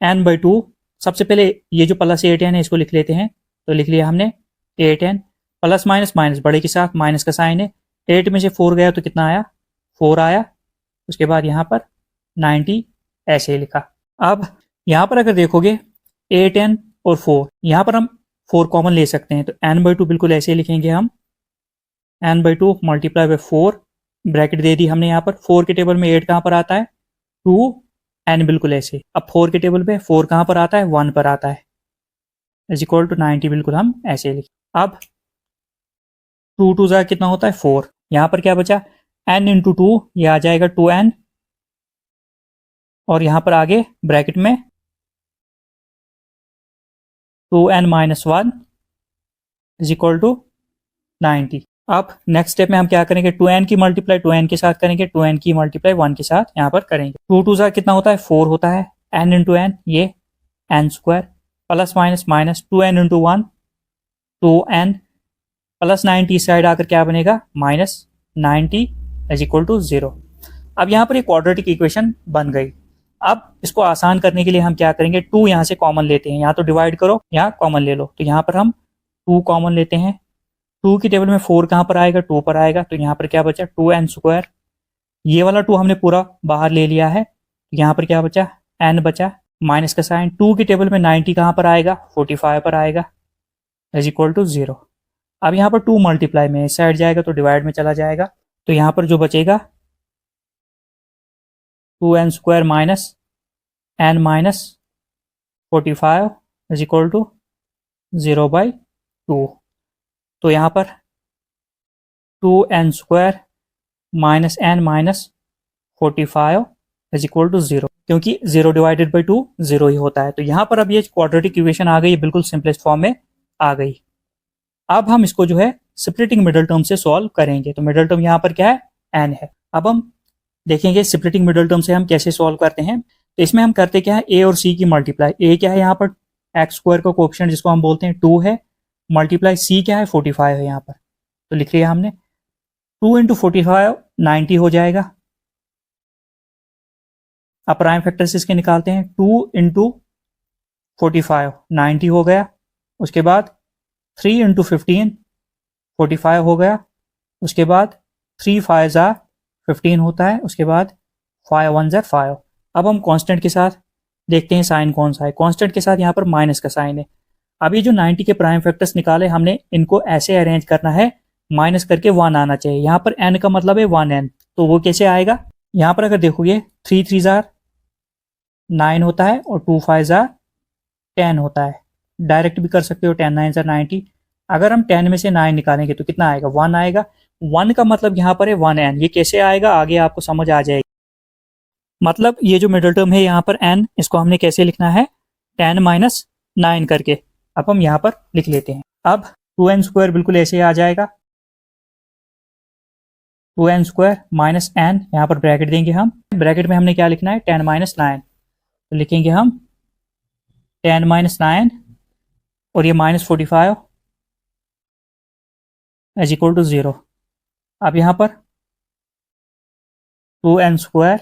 A: N/2 सबसे पहले ये जो प्लस 8N है इसको लिख लेते हैं, तो लिख लिया हमने 8N प्लस माइनस माइनस बड़े के साथ माइनस का साइन है, 8 में से 4 गया तो कितना आया 4 आया, उसके बाद यहाँ पर 90 ऐसे ही लिखा। अब यहाँ पर अगर देखोगे 8N और 4, यहाँ पर हम 4 कॉमन ले सकते हैं, तो N/2 बिल्कुल ऐसे ही लिखेंगे हम, N/2 मल्टीप्लाई बाई 4 ब्रैकेट दे दी हमने यहाँ पर। 4 के टेबल में 8 कहाँ पर आता है 2, N बिल्कुल ऐसे। अब 4 के टेबल पे 4 कहाँ पर आता है 1 पर आता है, इज इक्वल टू 90 बिल्कुल हम ऐसे लिखें। अब 2 2 ज़ा कितना होता है 4, यहाँ पर क्या बचा N इंटू 2, ये आ जाएगा 2N, और यहाँ पर आगे ब्रैकेट में 2N-1 इज इक्वल टू 90। अब नेक्स्ट स्टेप में हम क्या करेंगे, 2N की मल्टीप्लाई 2N के साथ करेंगे, 2N की मल्टीप्लाई 1 के साथ यहाँ पर करेंगे। 2 2 ज़ा कितना होता है 4 होता है, N इंटू N ये N² plus minus minus 2N into 1 2N plus 90 side आकर क्या बनेगा -90 इज इक्वल टू 0। अब यहाँ पर एक क्वाड्रेटिक इक्वेशन बन गई। अब इसको आसान करने के लिए हम क्या करेंगे, 2 यहाँ से कॉमन लेते हैं, यहाँ तो डिवाइड करो, यहाँ कॉमन ले लो, तो यहाँ पर हम 2 कॉमन लेते हैं। 2 की टेबल में 4 कहाँ पर आएगा, 2 पर आएगा, तो यहाँ पर क्या बचा 2n²। ये वाला 2 हमने पूरा बाहर ले लिया है, तो यहाँ पर क्या बचा n बचा, माइनस का साइन। 2 की टेबल में 90 कहाँ पर आएगा, 45 पर आएगा, इज इक्वल टू 0। अब यहाँ पर 2 मल्टीप्लाई में इस साइड जाएगा तो डिवाइड में चला जाएगा, तो यहाँ पर जो बचेगा 2n² minus n minus 45 is equal to 0/2। तो यहाँ पर 2n² minus n minus 45 is equal to 0, क्योंकि 0 डिवाइडेड बाई 2 0 ही होता है। तो यहाँ पर अब ये क्वाड्रेटिक इक्वेशन आ गई, बिल्कुल सिंपलेस्ट फॉर्म में आ गई। अब हम इसको जो है स्प्लिटिंग मिडल टर्म से सॉल्व करेंगे। तो मिडल टर्म यहाँ पर क्या है, n है। अब हम देखेंगे स्प्लिटिंग मिडल टर्म से हम कैसे सॉल्व करते हैं। तो इसमें हम करते क्या है, a और c की मल्टीप्लाई। a क्या है यहाँ पर x² का कोएफिशिएंट जिसको हम बोलते हैं 2 है, मल्टीप्लाई c क्या है 45 है यहाँ पर, तो लिख लिया हमने। 2 इंटू 45 90 हो जाएगा। अब प्राइम फैक्टर से इसके निकालते हैं, 2 इंटू 45 90 हो गया, उसके बाद 3 इंटू 15 45 हो गया, उसके बाद 3 5 ज़ा 15 होता है, उसके बाद 5 1 ज़ा 5। अब हम कांस्टेंट के साथ देखते हैं साइन कौन सा है। कांस्टेंट के साथ यहाँ पर माइनस का साइन है। अब ये जो 90 के प्राइम फैक्टर्स निकाले हमने, इनको ऐसे अरेंज करना है, माइनस करके 1 आना चाहिए। यहाँ पर n का मतलब है 1n, तो वो कैसे आएगा, यहाँ पर अगर देखोगे 3 3 ज़ा 9 होता है और 2 5 ज़ा 10 होता है। डायरेक्ट भी कर सकते हो, 10 9 ज़ा 90। अगर हम 10 में से 9 निकालेंगे तो कितना आएगा, 1 आएगा। 1 का मतलब यहाँ पर है 1n। ये कैसे आएगा आगे आपको समझ आ जाएगी। मतलब ये जो मिडल टर्म है यहाँ पर n, इसको हमने कैसे लिखना है, 10 माइनस 9 करके। अब हम यहाँ पर लिख लेते हैं। अब 2n² बिल्कुल ऐसे आ जाएगा, 2n² माइनस n, यहाँ पर ब्रैकेट देंगे हम। ब्रैकेट में हमने क्या लिखना है, 10 माइनस 9, तो लिखेंगे हम 10 माइनस 9 और ये माइनस 45 इज इक्वल टू 0। अब यहाँ पर 2n²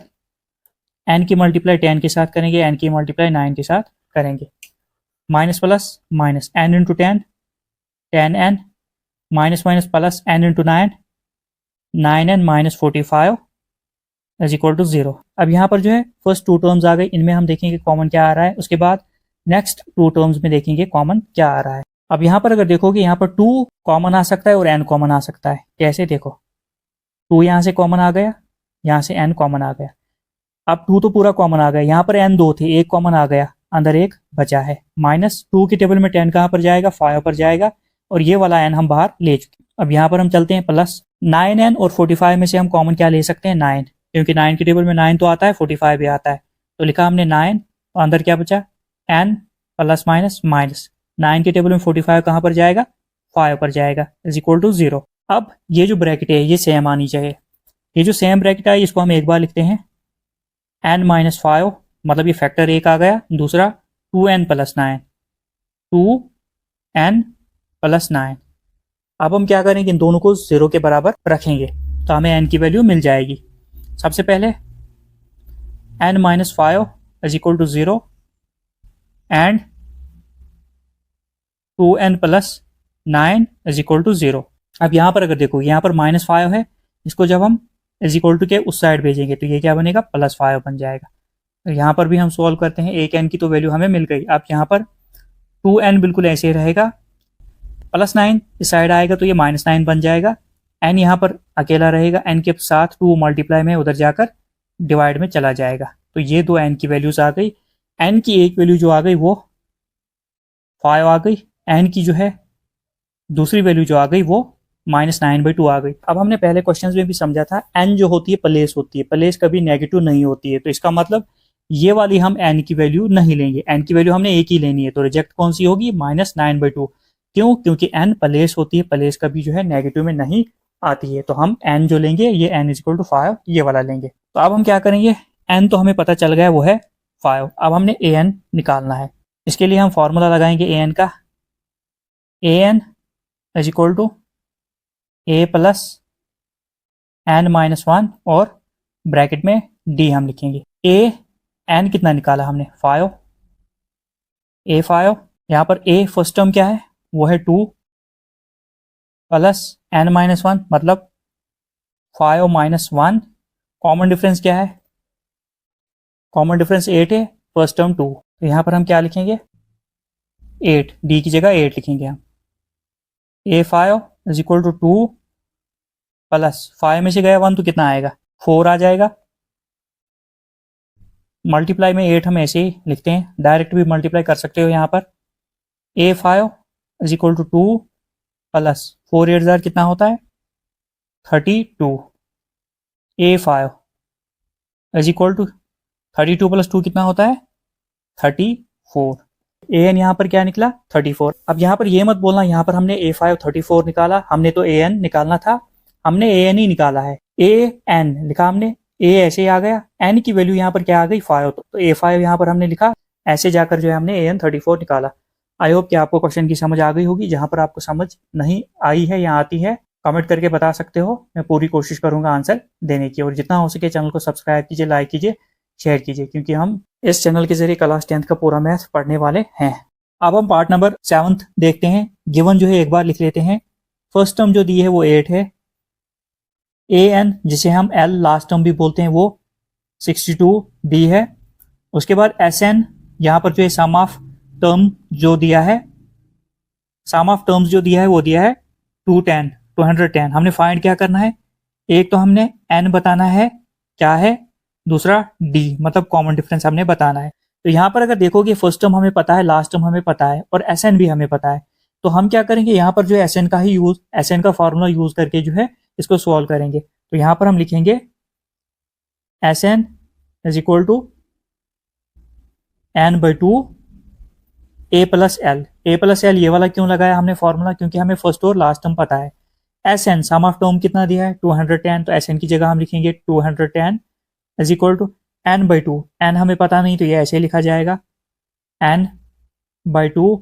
A: n की मल्टीप्लाई 10 के साथ करेंगे, n की मल्टीप्लाई 9 के साथ करेंगे, minus plus minus n into 10 10n, minus minus plus n into 9 9n minus 45 is equal to 0। अब यहाँ पर जो है फर्स्ट 2 टर्म्स आ गई, इनमें हम देखेंगे कॉमन क्या आ रहा है, उसके बाद नेक्स्ट 2 टर्म्स में देखेंगे कॉमन क्या आ रहा है। अब यहाँ पर अगर देखोगे, यहाँ पर 2 कॉमन आ सकता है और n कॉमन आ सकता है। कैसे, देखो 2 यहाँ से कॉमन आ गया, यहाँ से n कॉमन आ गया। अब 2 तो पूरा कॉमन आ गया, यहाँ पर n 2 थे, 1 कॉमन आ गया, अंदर 1 बचा है। माइनस 2 की टेबल में 10 कहाँ पर जाएगा, 5 पर जाएगा, और ये वाला n हम बाहर ले चुके। अब यहाँ पर हम चलते हैं प्लस 9n और 45 में से हम कॉमन क्या ले सकते हैं, 9, क्योंकि 9 की टेबल में 9 तो आता है, 45 भी आता है, तो लिखा हमने 9 और अंदर क्या बचा n प्लस माइनस माइनस 9 की टेबल में 45 कहाँ पर जाएगा, 5 पर जाएगा, इज इक्वल टू 0। अब ये जो ब्रैकेट है ये सेम आनी चाहिए। ये जो सेम ब्रैकेट है इसको हम एक बार लिखते हैं, n माइनस 5, मतलब ये फैक्टर 1 आ गया। दूसरा 2n प्लस 9, 2n प्लस 9। अब हम क्या करेंगे, इन दोनों को 0 के बराबर रखेंगे तो हमें n की वैल्यू मिल जाएगी। सबसे पहले n minus 5 is equal to 0 and 2n plus 9 is equal to 0। अब यहाँ पर अगर देखो, यहाँ पर माइनस 5 है, इसको जब हम इज इक्वल टू के उस साइड भेजेंगे तो ये क्या बनेगा, प्लस 5 बन जाएगा। तो यहाँ पर भी हम सॉल्व करते हैं, एक n की तो वैल्यू हमें मिल गई। अब यहाँ पर 2n बिल्कुल ऐसे रहेगा, प्लस 9 इस साइड आएगा तो ये माइनस 9 बन जाएगा। n यहाँ पर अकेला रहेगा, n के साथ 2 मल्टीप्लाई में उधर जाकर डिवाइड में चला जाएगा। तो ये दो n की वैल्यूज आ गई। n की एक वैल्यू जो आ गई वो 5 आ गई, n की जो है दूसरी वैल्यू जो आ गई वो -9/2 आ गई। अब हमने पहले क्वेश्चन में भी समझा था, n जो होती है प्लेस होती है, प्लेस कभी नेगेटिव नहीं होती है। तो इसका मतलब ये वाली हम n की वैल्यू नहीं लेंगे, n की वैल्यू हमने एक ही लेनी है। तो रिजेक्ट कौन सी होगी, -9/2। क्यों, क्योंकि n प्लेस होती है, प्लेस कभी जो है नेगेटिव में नहीं आती है। तो हम n जो लेंगे ये n = 5 ये वाला लेंगे। तो अब हम क्या करेंगे, n तो हमें पता चल गया वो है 5। अब हमने an निकालना है। इसके लिए हम फॉर्मूला लगाएंगे an का, an = a प्लस n - 1 और ब्रैकेट में d हम लिखेंगे। a एन कितना निकाला हमने 5, A5। यहाँ पर ए फर्स्ट टर्म क्या है, वो है 2 प्लस n-1 मतलब 5 - 1। कॉमन डिफरेंस क्या है, कॉमन डिफरेंस 8 है, फर्स्ट टर्म 2। तो यहाँ पर हम क्या लिखेंगे 8, डी की जगह 8 लिखेंगे हम। A5 is equal to 2 plus 5 में से गया 1 तो कितना आएगा 4 आ जाएगा। मल्टीप्लाई में 8 हम ऐसे ही लिखते हैं, डायरेक्ट भी मल्टीप्लाई कर सकते हो यहाँ पर। A5 is equal to 2 plus 4 8 जार कितना होता है 32। A5 is equal to 32 plus 2 कितना होता है 34। an यहाँ पर क्या निकला 34। अब यहाँ पर ये मत बोलना यहाँ पर हमने A5 34 निकाला, हमने तो an निकालना था, हमने an ही निकाला है। an लिखा हमने, a ऐसे ही आ गया, n की वैल्यू यहाँ पर क्या आ गई 5, तो A5 यहाँ पर हमने लिखा, ऐसे जाकर जो है हमने an 34 निकाला। आई होप कि आपको क्वेश्चन की समझ आ गई होगी। जहां पर आपको समझ नहीं आई है या आती है कमेंट करके बता सकते हो, मैं पूरी कोशिश करूंगा आंसर देने की। और जितना हो सके चैनल को सब्सक्राइब कीजिए, लाइक कीजिए, शेयर कीजिए, क्योंकि हम इस चैनल के जरिए क्लास 10th का पूरा मैथ पढ़ने वाले हैं। अब हम पार्ट नंबर 7 देखते हैं। गिवन जो है एक बार लिख लेते हैं। फर्स्ट टर्म जो दी है वो 8 है। an जिसे हम l लास्ट टर्म भी बोलते हैं वो 62 दी है। उसके बाद sn यहाँ पर जो है सम ऑफ टर्म जो दिया है, सम ऑफ टर्म्स जो दिया है वो दिया है 210। हमने फाइंड क्या करना है, एक तो हमने n बताना है क्या है, दूसरा d मतलब कॉमन डिफरेंस हमने बताना है। तो यहाँ पर अगर देखोगे फर्स्ट टर्म हमें पता है, लास्ट टर्म हमें पता है और sn भी हमें पता है, तो हम क्या करेंगे यहाँ पर जो sn का ही यूज, sn का फॉर्मूला यूज करके जो है इसको सॉल्व करेंगे। तो यहाँ पर हम लिखेंगे sn is equal to n/2 a plus L. A plus L ये वाला क्यों लगाया हमने फॉर्मूला, क्योंकि हमें फर्स्ट और लास्ट टर्म पता है। S N sum of term कितना दिया है 210, तो एस एन की जगह हम लिखेंगे 210 is equal to n/2। n हमें पता नहीं तो ये ऐसे लिखा जाएगा n/2।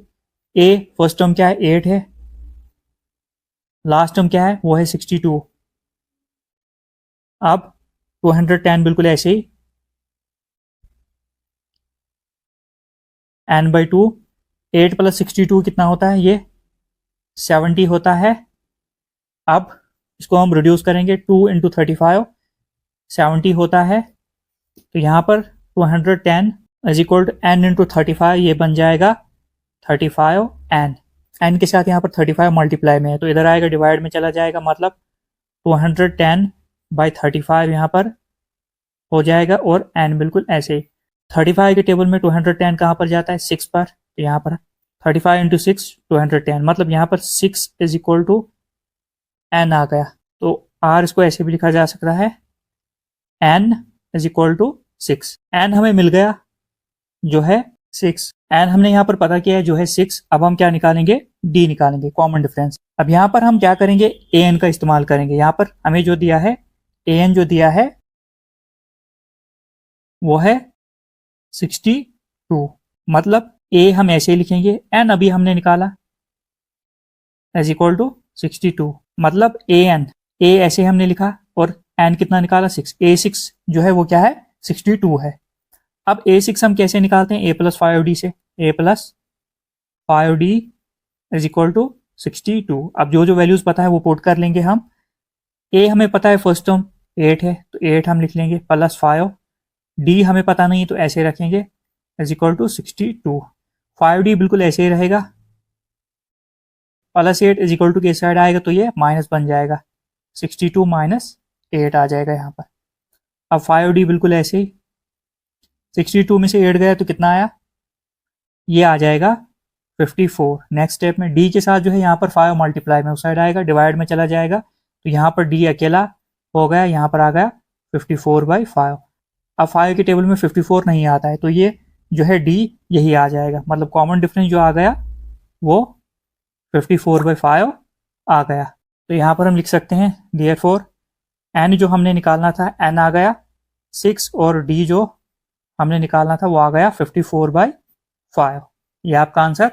A: ए फर्स्ट टर्म क्या है 8 है, लास्ट टर्म क्या है वो है 62। अब 210 बिल्कुल ऐसे ही n/2, 8 प्लस 62 कितना होता है, ये 70 होता है। अब इसको हम रिड्यूस करेंगे, 2 × 35 70 होता है। तो यहाँ पर 210 इज इक्वल टू n × 35, ये बन जाएगा 35n। n के साथ यहाँ पर 35 मल्टीप्लाई में है तो इधर आएगा डिवाइड में चला जाएगा, मतलब 210/35 यहाँ पर हो जाएगा। और n बिल्कुल ऐसे ही 35 के टेबल में 210 कहाँ पर जाता है 6 पर, तो यहाँ पर 35 × 6 210, मतलब यहाँ पर 6 इज इक्वल टू n आ गया। तो r इसको ऐसे भी लिखा जा सकता है n is equal to 6। n हमें मिल गया जो है 6, n हमने यहाँ पर पता किया है जो है 6। अब हम क्या निकालेंगे d निकालेंगे, कॉमन डिफरेंस। अब यहाँ पर हम क्या करेंगे an का इस्तेमाल करेंगे। यहाँ पर हमें जो दिया है an जो दिया है वो है 62, मतलब a हम ऐसे ही लिखेंगे, n अभी हमने निकाला इज इक्वल टू 62, मतलब an a ऐसे हमने लिखा और n कितना निकाला 6। a6 जो है वो क्या है 62 है। अब a6 हम कैसे निकालते हैं, a + 5d से, a + 5d is equal to 62। अब जो जो वैल्यूज पता है वो पुट कर लेंगे हम। a हमें पता है फर्स्ट टर्म 8 है तो 8 हम लिख लेंगे प्लस 5, d हमें पता नहीं तो ऐसे रखेंगे इज इक्वल टू 62। 5d बिल्कुल ऐसे ही रहेगा, +8 इज इक्वल टू के साइड आएगा तो ये माइनस बन जाएगा, 62 - 8 आ जाएगा यहाँ पर। अब 5d बिल्कुल ऐसे ही, 62 में से 8 गया तो कितना आया, ये आ जाएगा 54। नेक्स्ट स्टेप में d के साथ जो है यहाँ पर 5 मल्टीप्लाई में उस साइड आएगा, डिवाइड में चला जाएगा, तो यहाँ पर d अकेला हो गया, यहाँ पर आ गया 54/5। अब 5 के टेबल में 54 नहीं आता है तो ये जो है d यही आ जाएगा, मतलब कॉमन डिफरेंस जो आ गया वो 54/5 आ गया। तो यहाँ पर हम लिख सकते हैं देयरफॉर n जो हमने निकालना था n आ गया 6 और d जो हमने निकालना था वो आ गया 54/5। ये आपका आंसर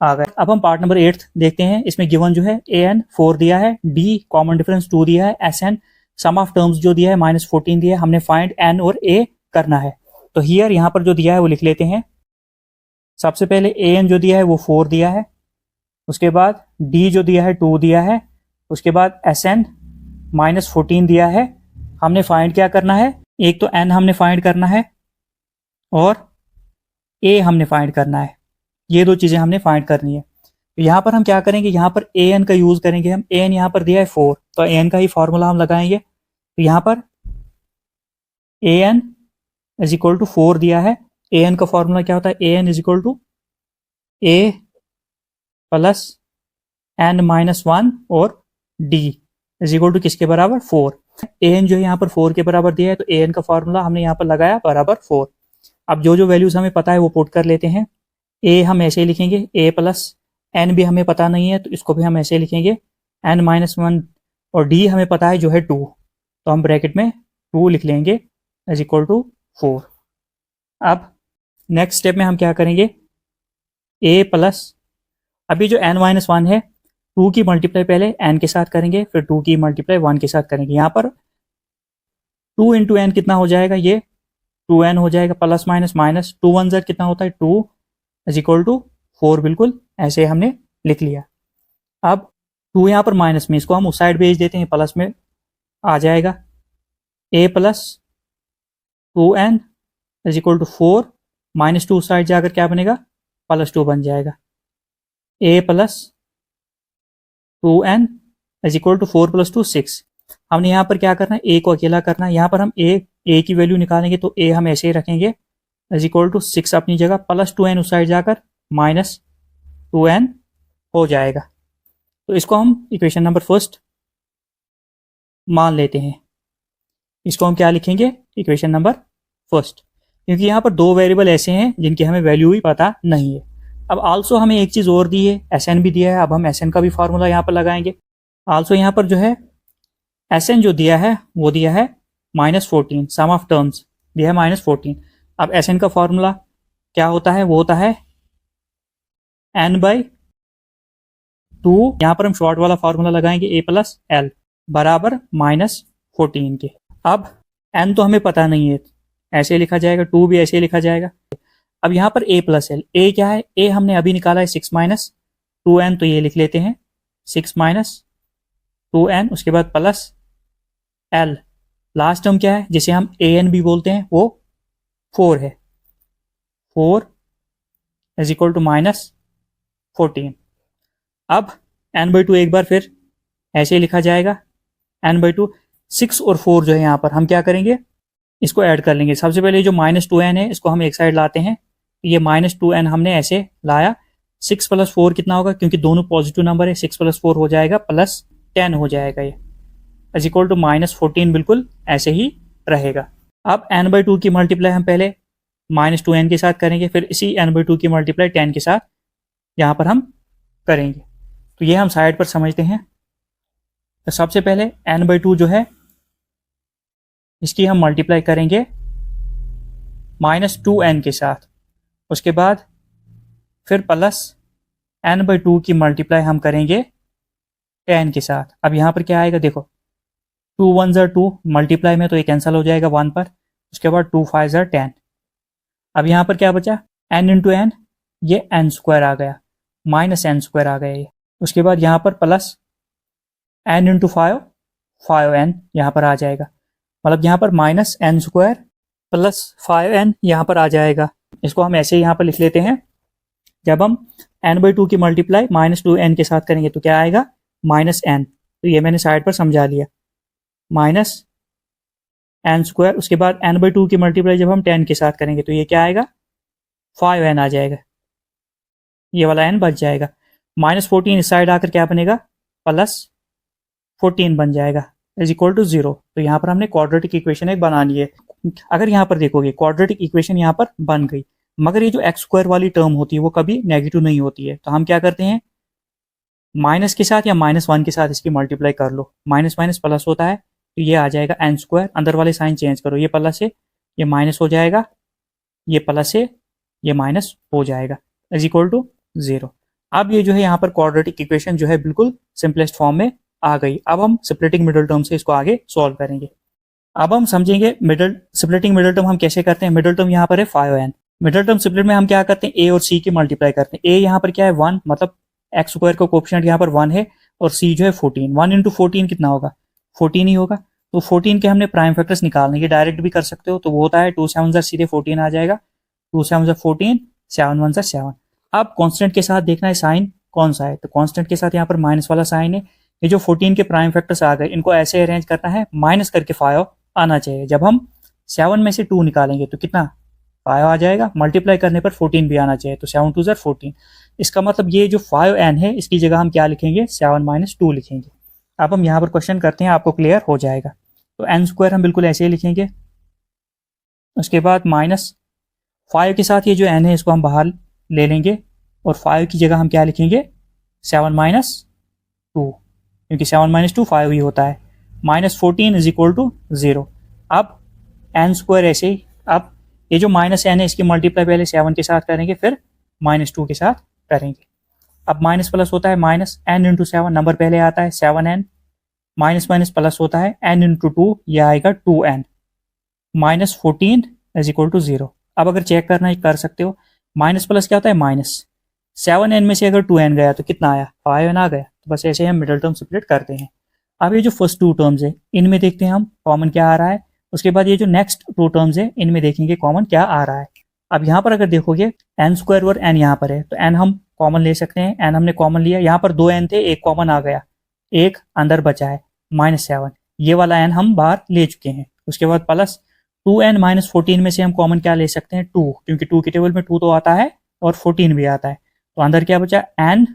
A: आ गया। अब हम पार्ट नंबर 8 देखते हैं। इसमें गिवन जो है an 4 दिया है, d कॉमन डिफरेंस 2 दिया है, sn सम ऑफ टर्म्स जो दिया है -14 दिया है। हमने फाइंड n और a करना है। तो हियर यहाँ पर जो दिया है वो लिख लेते हैं। सबसे पहले ए एन जो दिया है वो 4 दिया है, उसके बाद डी जो दिया है 2 दिया है, उसके बाद एस एन -14 दिया है। हमने फाइंड क्या करना है, एक तो एन हमने फाइंड करना है और ए हमने फाइंड करना है। ये दो चीज़ें हमने फाइंड करनी है। तो यहाँ पर हम क्या करेंगे, यहाँ पर ए एन का यूज़ करेंगे हम। ए एन यहाँ पर दिया है 4, तो ए एन का ही फॉर्मूला हम लगाएंगे। तो यहाँ पर ए एन इज इक्वल टू 4 दिया है। ए एन का फॉर्मूला क्या होता है, A N is equal to A plus N -1 और डी इज इक्वल टू किसके बराबर 4। ए एन जो है यहाँ पर 4 के बराबर दिया है, तो ए एन का फॉर्मूला हमने यहाँ पर लगाया बराबर 4। अब जो जो वैल्यूज हमें पता है वो पुट कर लेते हैं। ए हम ऐसे ही लिखेंगे, ए प्लस एन भी हमें पता नहीं है तो इसको भी हम ऐसे ही लिखेंगे, एन -1 और डी हमें पता है जो है 2, तो हम ब्रैकेट में 2 लिख लेंगे इज इक्वल टू 4। अब नेक्स्ट स्टेप में हम क्या करेंगे, ए प्लस अभी जो n-1 है 2 की मल्टीप्लाई पहले n के साथ करेंगे, फिर 2 की मल्टीप्लाई 1 के साथ करेंगे। यहाँ पर 2 इंटू एन कितना हो जाएगा, ये 2n हो जाएगा, प्लस माइनस माइनस 2 1 ज़र कितना होता है 2 इज इक्वल टू 4। बिल्कुल ऐसे हमने लिख लिया। अब 2 यहाँ पर माइनस में, इसको हम उस साइड भेज देते हैं, प्लस में आ जाएगा। a plus 2n is equal to 4 -2 उस साइड जाकर क्या बनेगा, +2 बन जाएगा। a plus 2n is equal to 4 + 2 6। हमने यहाँ पर क्या करना है, a को अकेला करना है। यहाँ पर हम a की वैल्यू निकालेंगे तो a हम ऐसे ही रखेंगे इज इक्वल टू 6 अपनी जगह, प्लस 2n उस साइड जाकर -2n हो जाएगा। तो इसको हम इक्वेशन नंबर फर्स्ट मान लेते हैं। इसको हम क्या लिखेंगे, इक्वेशन नंबर फर्स्ट, क्योंकि यहाँ पर 2 वेरिएबल ऐसे हैं जिनकी हमें वैल्यू ही पता नहीं है। अब आल्सो हमें एक चीज़ और दी है, एस एन भी दिया है। अब हम एस एन का भी फार्मूला यहाँ पर लगाएंगे। आल्सो यहाँ पर जो है एस एन जो दिया है वो दिया है -14, सम ऑफ टर्म्स दिया है -14। अब एस एन का फार्मूला क्या होता है, वो होता है n/2। यहाँ पर हम शॉर्ट वाला फार्मूला लगाएंगे, a प्लस एल बराबर -14 के। अब n तो हमें पता नहीं है, ऐसे लिखा जाएगा, 2 भी ऐसे लिखा जाएगा। अब यहाँ पर a प्लस एल, a क्या है, a हमने अभी निकाला है 6 - 2n, तो ये लिख लेते हैं 6 - 2n, उसके बाद प्लस l। लास्ट टर्म क्या है, जिसे हम an भी बोलते हैं, वो 4 है। 4 इज इक्वल टू -14। अब n/2 एक बार फिर ऐसे लिखा जाएगा, n/2। 6 और 4 जो है यहाँ पर हम क्या करेंगे, इसको ऐड कर लेंगे। सबसे पहले जो -2n है इसको हम एक साइड लाते हैं, ये -2n हमने ऐसे लाया। 6 + 4 कितना होगा, क्योंकि दोनों पॉजिटिव नंबर है, 6 + 4 हो जाएगा +10 हो जाएगा, ये इज इक्वल टू -14। बिल्कुल ऐसे ही रहेगा। अब n/2 की मल्टीप्लाई हम पहले -2n के साथ करेंगे, फिर इसी n/2 की मल्टीप्लाई 10 के साथ यहाँ पर हम करेंगे। तो ये हम साइड पर समझते हैं। तो सबसे पहले n/2 जो है इसकी हम मल्टीप्लाई करेंगे -2n के साथ, उसके बाद फिर प्लस n/2 की मल्टीप्लाई हम करेंगे 10 के साथ। अब यहाँ पर क्या आएगा, देखो 2 1 ज़र 2, मल्टीप्लाई में तो ये कैंसिल हो जाएगा 1 पर, उसके बाद 2 5 ज़र 10। अब यहाँ पर क्या बचा, n इंटू एन, ये n² आ गया, -n² आ गया ये। उसके बाद यहाँ पर प्लस n इंटू 5, 5n यहाँ पर आ जाएगा, मतलब यहाँ पर -n² प्लस 5n यहाँ पर आ जाएगा। इसको हम ऐसे ही यहाँ पर लिख लेते हैं। जब हम n/2 की मल्टीप्लाई -2n के साथ करेंगे तो क्या आएगा, -n। तो ये मैंने साइड पर समझा लिया, -n²। उसके बाद n/2 की मल्टीप्लाई जब हम 10 के साथ करेंगे तो ये क्या आएगा, 5n आ जाएगा, ये वाला n बच जाएगा। -14 इस साइड आकर क्या बनेगा, +14 बन जाएगा इज इक्वल टू 0। तो यहाँ पर हमने क्वाड्रेटिक इक्वेशन एक बनानी है। अगर यहाँ पर देखोगे क्वाड्रेटिक इक्वेशन यहाँ पर बन गई, मगर ये जो x² वाली टर्म होती है वो कभी नेगेटिव नहीं होती है। तो हम क्या करते हैं, माइनस के साथ या -1 के साथ इसकी मल्टीप्लाई कर लो, माइनस माइनस प्लस होता है, तो ये आ जाएगा n²। अंदर वाले साइन चेंज करो, ये प्लस है, ये माइनस हो जाएगा, ये प्लस है, ये माइनस हो जाएगा इज इक्वल टू 0। अब ये जो है यहाँ पर क्वाड्रेटिक इक्वेशन जो है बिल्कुल सिंपलेस्ट फॉर्म में आ गई। अब हम स्प्लिटिंग मिडिल टर्म से इसको आगे सॉल्व करेंगे। अब हम समझेंगे स्प्लिटिंग मिडिल टर्म हम कैसे करते हैं। मिडिल टर्म यहाँ पर है 5n। मिडिल टर्म स्प्लिट में हम क्या करते हैं, a और c की मल्टीप्लाई करते हैं। a यहाँ पर क्या है 1, मतलब एक्स स्क्वायर का कोएफिशिएंट यहाँ पर 1 है, और c जो है 14। 1 इंटू 14 कितना होगा, 14 ही होगा। तो 14 के हमने प्राइम फैक्टर्स निकालने, ये डायरेक्ट भी कर सकते हो, तो वो होता है 2 7 सीधे 14 आ जाएगा, 2 7 14, 7 1 7। अब कॉन्स्टेंट के साथ देखना है साइन कौन सा है, तो कॉन्स्टेंट के साथ यहाँ पर माइनस वाला साइन है। ये जो 14 के प्राइम फैक्टर्स आ गए, इनको ऐसे अरेंज करना है, माइनस करके 5 आना चाहिए। जब हम 7 में से 2 निकालेंगे तो कितना 5 आ जाएगा, मल्टीप्लाई करने पर 14 भी आना चाहिए, तो 7 2 14। इसका मतलब ये जो 5n है, इसकी जगह हम क्या लिखेंगे, 7 - 2 लिखेंगे। अब हम यहाँ पर क्वेश्चन करते हैं, आपको क्लियर हो जाएगा। तो n स्क्वायर हम बिल्कुल ऐसे ही लिखेंगे, उसके बाद माइनस 5 के साथ ये जो n है इसको हम बाहर ले लेंगे, और 5 की जगह हम क्या लिखेंगे, 7 - 2, क्योंकि 7 - 2 5 ही होता है। -14 इज इक्वल टू 0। अब n स्क्वायर ऐसे ही, अब ये जो माइनस n है इसकी मल्टीप्लाई पहले 7 के साथ करेंगे, फिर -2 के साथ करेंगे। अब माइनस प्लस होता है माइनस n इंटू 7, नंबर पहले आता है 7n, माइनस माइनस प्लस होता है n इंटू 2, यह आएगा 2n, -14 इज इक्वल टू 0। अब अगर चेक करना है कर सकते हो, माइनस प्लस क्या होता है माइनस, 7n में से अगर 2n गया तो कितना आया, 5n आ गया। तो बस ऐसे हम मिडिल टर्म स्प्लिट करते हैं। अब ये जो फर्स्ट 2 टर्म्स है इनमें देखते हैं हम कॉमन क्या आ रहा है, उसके बाद ये जो नेक्स्ट 2 टर्म्स है इनमें देखेंगे कॉमन क्या आ रहा है। अब यहाँ पर अगर देखोगे n स्क्वायर और n यहाँ पर है, तो n हम कॉमन ले सकते हैं, n हमने कॉमन लिया, यहाँ पर 2n थे, एक कॉमन आ गया, एक अंदर बचा है -7, ये वाला n हम बाहर ले चुके हैं। उसके बाद प्लस 2n - 14 में से हम कॉमन क्या ले सकते हैं, 2, क्योंकि 2 की टेबल में 2 तो आता है और 14 भी आता है, तो अंदर क्या बचा n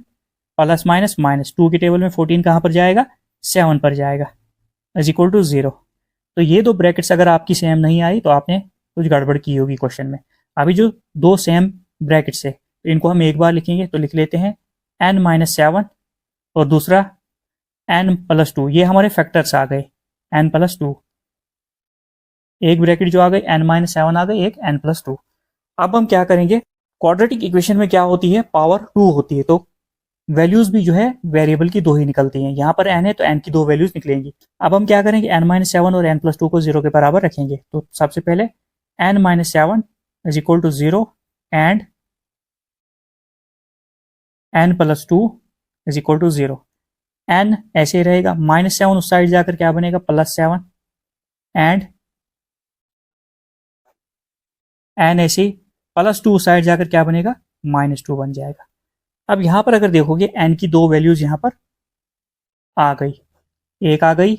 A: प्लस माइनस माइनस 2 की टेबल में 14 कहाँ पर जाएगा, 7 पर जाएगा, इज इक्वल टू 0। तो ये दो ब्रैकेट्स अगर आपकी सेम नहीं आई तो आपने कुछ गड़बड़ की होगी क्वेश्चन में। अभी जो दो सेम ब्रैकेट्स है तो इनको हम एक बार लिखेंगे, तो लिख लेते हैं n - 7 और दूसरा n + 2, ये हमारे फैक्टर्स आ गए n + 2, एक ब्रैकेट जो आ गई n - 7 आ गई, एक n + 2। अब हम क्या करेंगे, क्वाड्रेटिक इक्वेशन में क्या होती है, पावर 2 होती है, तो वैल्यूज भी जो है वेरिएबल की 2 ही निकलती हैं। यहाँ पर n है तो n की 2 वैल्यूज निकलेंगी। अब हम क्या करेंगे, n - 7 और n + 2 को 0 के बराबर रखेंगे। तो सबसे पहले n - 7 is equal to 0 and n + 2 is equal to 0। n ऐसे ही रहेगा, -7 उस साइड जाकर क्या बनेगा, +7, एंड n ऐसे ही +2 उस साइड जाकर क्या बनेगा, -2 बन जाएगा। अब यहाँ पर अगर देखोगे n की 2 वैल्यूज यहाँ पर आ गई, एक आ गई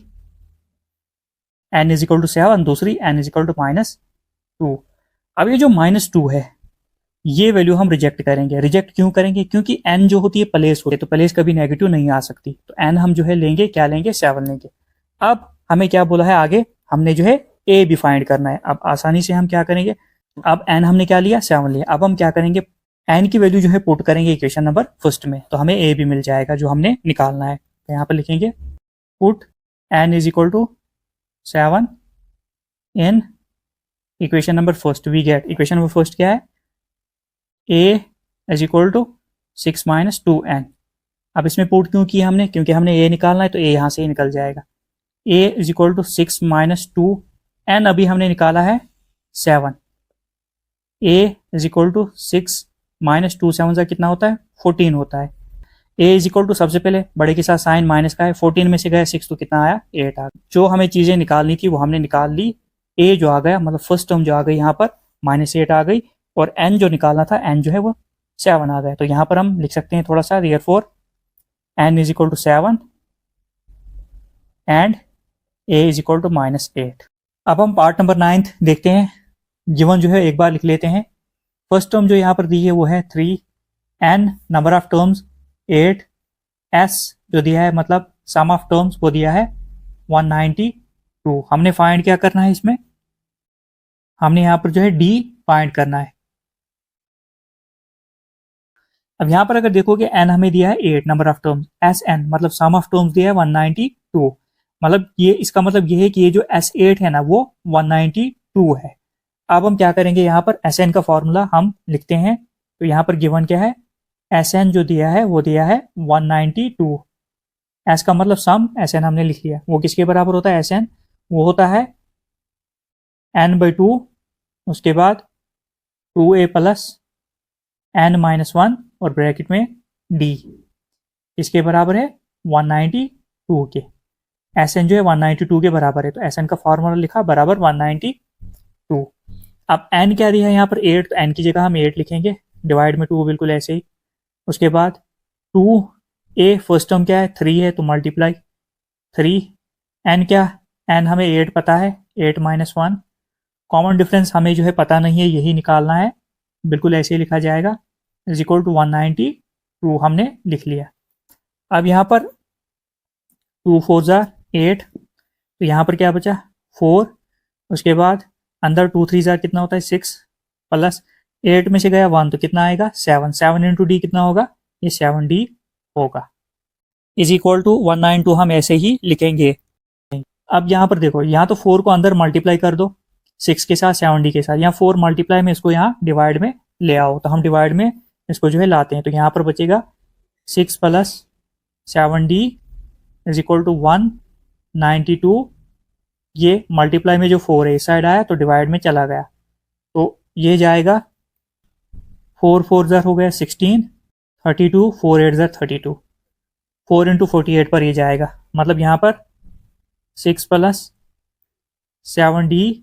A: n इज इक्वल टू 7, दूसरी n इज इक्वल टू -2। अब ये जो -2 है ये वैल्यू हम रिजेक्ट करेंगे। रिजेक्ट क्यों करेंगे, क्योंकि n जो होती है प्लेस होती है, तो प्लेस कभी नेगेटिव नहीं आ सकती, तो n हम जो है लेंगे, क्या लेंगे, 7 लेंगे। अब हमें क्या बोला है आगे, हमने जो है a भी फाइंड करना है। अब आसानी से हम क्या करेंगे, अब n हमने क्या लिया, 7 लिया। अब हम क्या करेंगे, n की वैल्यू जो है पुट करेंगे इक्वेशन नंबर फर्स्ट में, तो हमें a भी मिल जाएगा जो हमने निकालना है। तो यहाँ पर लिखेंगे put n is equal to 7 in equation number first, we get equation number first क्या है, a is equal to 6 - 2n। अब इसमें पुट क्यों किया हमने, क्योंकि हमने a निकालना है, तो a यहाँ से ही निकल जाएगा। a is equal to 6 - 2n, अभी हमने निकाला है 7। a इज इक्वल टू 6 - 2 7 का कितना होता है, 14 होता है। a इज इक्वल टू सबसे पहले बड़े के साथ साइन माइनस का है, 14 में से गया 6 तो कितना आया, 8 आ गया। जो हमें चीज़ें निकालनी थी वो हमने निकाल ली। a जो आ गया, मतलब फर्स्ट टर्म जो आ गई यहाँ पर -8 आ गई, और n जो निकालना था, n जो है वो 7 आ गया। तो यहाँ पर हम लिख सकते हैं थोड़ा सा, therefore n is equal to 7 and a is equal to -8। अब हम पार्ट नंबर 9 देखते हैं। गिवन जो है एक बार लिख लेते हैं। फर्स्ट टर्म जो यहाँ पर दी है वो है 3, n number of terms 8, s जो दिया है मतलब सम ऑफ टर्म्स वो दिया है 192। हमने फाइंड क्या करना है, इसमें हमने यहाँ पर जो है d फाइंड करना है। अब यहाँ पर अगर देखोगे n हमें दिया है 8 नंबर ऑफ टर्म्स, Sn मतलब सम ऑफ टर्म्स दिया है 192, मतलब ये इसका मतलब ये है कि ये जो S8 है ना वो 192 है। अब हम क्या करेंगे, यहाँ पर Sn का फॉर्मूला हम लिखते हैं। तो यहाँ पर गिवन क्या है, Sn जो दिया है वो दिया है 192, S का मतलब सम, Sn हमने लिख लिया, वो किसके बराबर होता है, Sn वो होता है n/2, उसके बाद 2a प्लस n-1 और ब्रैकेट में d, इसके बराबर है 192 के। Sn जो है 192 के बराबर है, तो Sn का फॉर्मूला लिखा बराबर 192। अब n क्या दिया है यहाँ पर 8, तो n की जगह हम 8 लिखेंगे, डिवाइड में 2 बिल्कुल ऐसे ही। उसके बाद 2a फर्स्ट टर्म क्या है 3 है, तो मल्टीप्लाई 3, n क्या, n हमें 8 पता है, 8 - 1, कॉमन डिफरेंस हमें जो है पता नहीं है, यही निकालना है, बिल्कुल ऐसे ही लिखा जाएगा, इज इक्वल टू 192 हमने लिख लिया। अब यहाँ पर 2 4 8, तो यहाँ पर क्या बचा 4, उसके बाद अंदर 2 3 कितना होता है 6, प्लस 8 में से गया 1 तो कितना आएगा 7, 7 इंटू डी कितना होगा, ये 7d होगा, इज इक्वल टू 192 हम ऐसे ही लिखेंगे। अब यहाँ पर देखो, यहाँ तो 4 को अंदर मल्टीप्लाई कर दो 6 के साथ 7d के साथ, यहाँ 4 मल्टीप्लाई में इसको यहाँ डिवाइड में ले आओ, तो हम डिवाइड में इसको जो है लाते हैं, तो यहाँ पर बचेगा 6 plus 7d is equal to 192, ये मल्टीप्लाई में जो 4 है इस साइड आया तो डिवाइड में चला गया, तो ये जाएगा 4 4 हो गया 16, 32, 4 8 32, 4 इंटू 48 पर ये जाएगा, मतलब यहाँ पर 6 प्लस 7d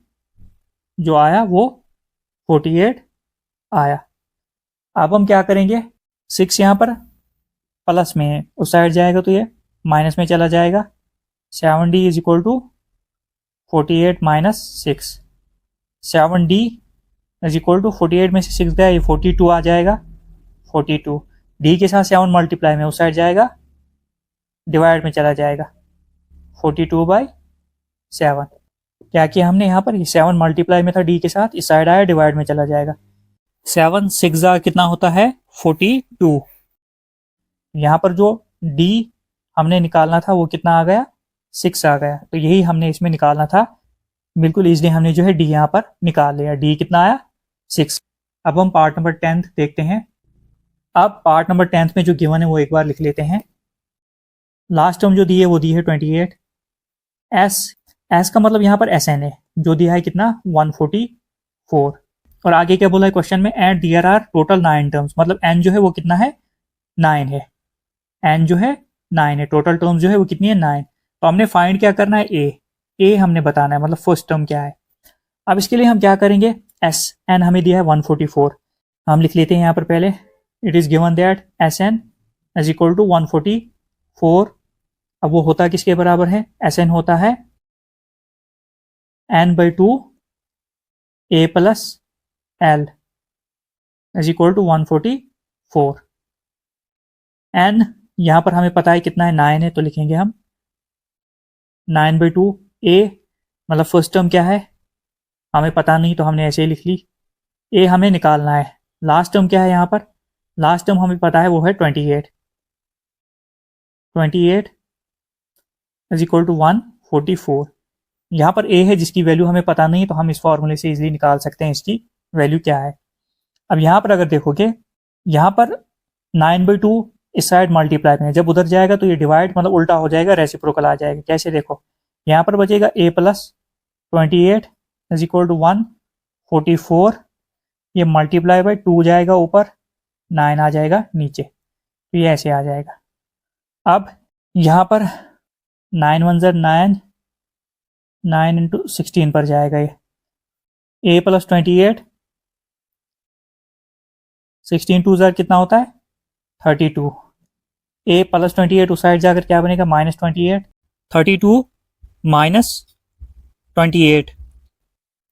A: जो आया वो 48 आया। अब हम क्या करेंगे, 6 यहाँ पर प्लस में है, उस साइड जाएगा तो ये माइनस में चला जाएगा, 7d is equal to 48 minus 6, 7d is equal to 48 में से 6 गया, ये 42 आ जाएगा, 42 d के साथ 7 मल्टीप्लाई में उस साइड जाएगा, डिवाइड में चला जाएगा, 42/7, क्या किया हमने यहाँ पर, ये 7 मल्टीप्लाई में था d के साथ, इस साइड आया डिवाइड में चला जाएगा, 7 6 कितना होता है 42, यहाँ पर जो d हमने निकालना था वो कितना आ गया 6 आ गया, तो यही हमने इसमें निकालना था, बिल्कुल इजली हमने जो है d यहाँ पर निकाल लिया, d कितना आया 6। अब हम पार्ट नंबर 10 देखते हैं। अब पार्ट नंबर 10 में जो गिवन है वो एक बार लिख लेते हैं। लास्ट टर्म जो दी है वो दी है 28, एस का मतलब यहाँ पर Sn है, जो दिया है कितना 144, और आगे क्या बोला है क्वेश्चन में, and there are total 9 terms, मतलब n जो है वो कितना है 9 है, n जो है 9 है, टोटल टर्म्स जो है वो कितनी है 9, तो हमने फाइंड क्या करना है a हमने बताना है, मतलब फर्स्ट टर्म क्या है। अब इसके लिए हम क्या करेंगे, Sn हमें दिया है 144, हम लिख लेते हैं यहाँ पर पहले, it is given that Sn is equal to 144, अब वो होता किसके बराबर है, Sn होता है n/2 a plus l is equal to 144, n यहाँ पर हमें पता है कितना है 9 है, तो लिखेंगे हम 9/2 a, मतलब फर्स्ट टर्म क्या है हमें पता नहीं तो हमने ऐसे ही लिख ली, a हमें निकालना है, लास्ट टर्म क्या है यहाँ पर, लास्ट टर्म हमें पता है वो है 28 इज इक्वल टू 144, यहाँ पर a है जिसकी वैल्यू हमें पता नहीं, तो हम इस फॉर्मूले से इजीली निकाल सकते हैं इसकी वैल्यू क्या है। अब यहाँ पर अगर देखोगे, यहाँ पर 9/2 इस साइड मल्टीप्लाई में, जब उधर जाएगा तो ये डिवाइड मतलब उल्टा हो जाएगा, रेसिप्रोकल आ जाएगा, कैसे देखो, यहाँ पर बचेगा a plus 28 is equal to 144, ये मल्टीप्लाई बाई 2 जाएगा ऊपर, 9 आ जाएगा नीचे, तो ये ऐसे आ जाएगा। अब यहाँ पर 9 1 9, 9 इंटू 16 पर जाएगा, ये a प्लस 28, 16 2 कितना होता है 32, a प्लस 28 उस साइड जाकर क्या बनेगा -28, 32 माइनस 28,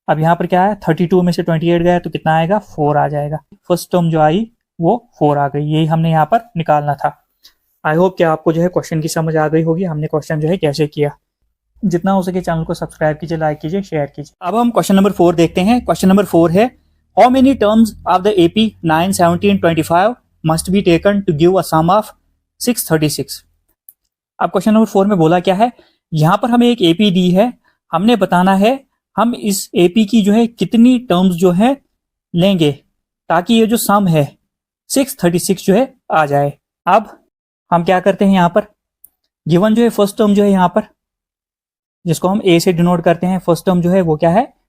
A: अब यहाँ पर क्या है 32 में से 28 गया तो कितना आएगा 4 आ जाएगा, फर्स्ट टर्म जो आई वो 4 आ गई, यही हमने यहाँ पर निकालना था। आई होप कि आपको जो है क्वेश्चन की समझ आ गई होगी, हमने क्वेश्चन जो है कैसे किया। जितना हो सके चैनल को सब्सक्राइब कीजिए, लाइक कीजिए, शेयर कीजिए। अब हम क्वेश्चन नंबर 4 देखते हैं। क्वेश्चन नंबर 4 है, how many terms of the AP 9, 17, 25 must be taken to give a sum of 636। अब क्वेश्चन नंबर 4 में बोला क्या है, यहाँ पर हमें एक AP दी है, हमने बताना है हम इस AP की जो है कितनी टर्म्स जो है लेंगे ताकि ये जो सम है 636 जो है आ जाए। अब हम क्या करते हैं, यहाँ पर गिवन जो है फर्स्ट टर्म जो है यहाँ पर जिसको हम a से डिनोट करते हैं, फर्स्ट टर्म जो है वो क्या है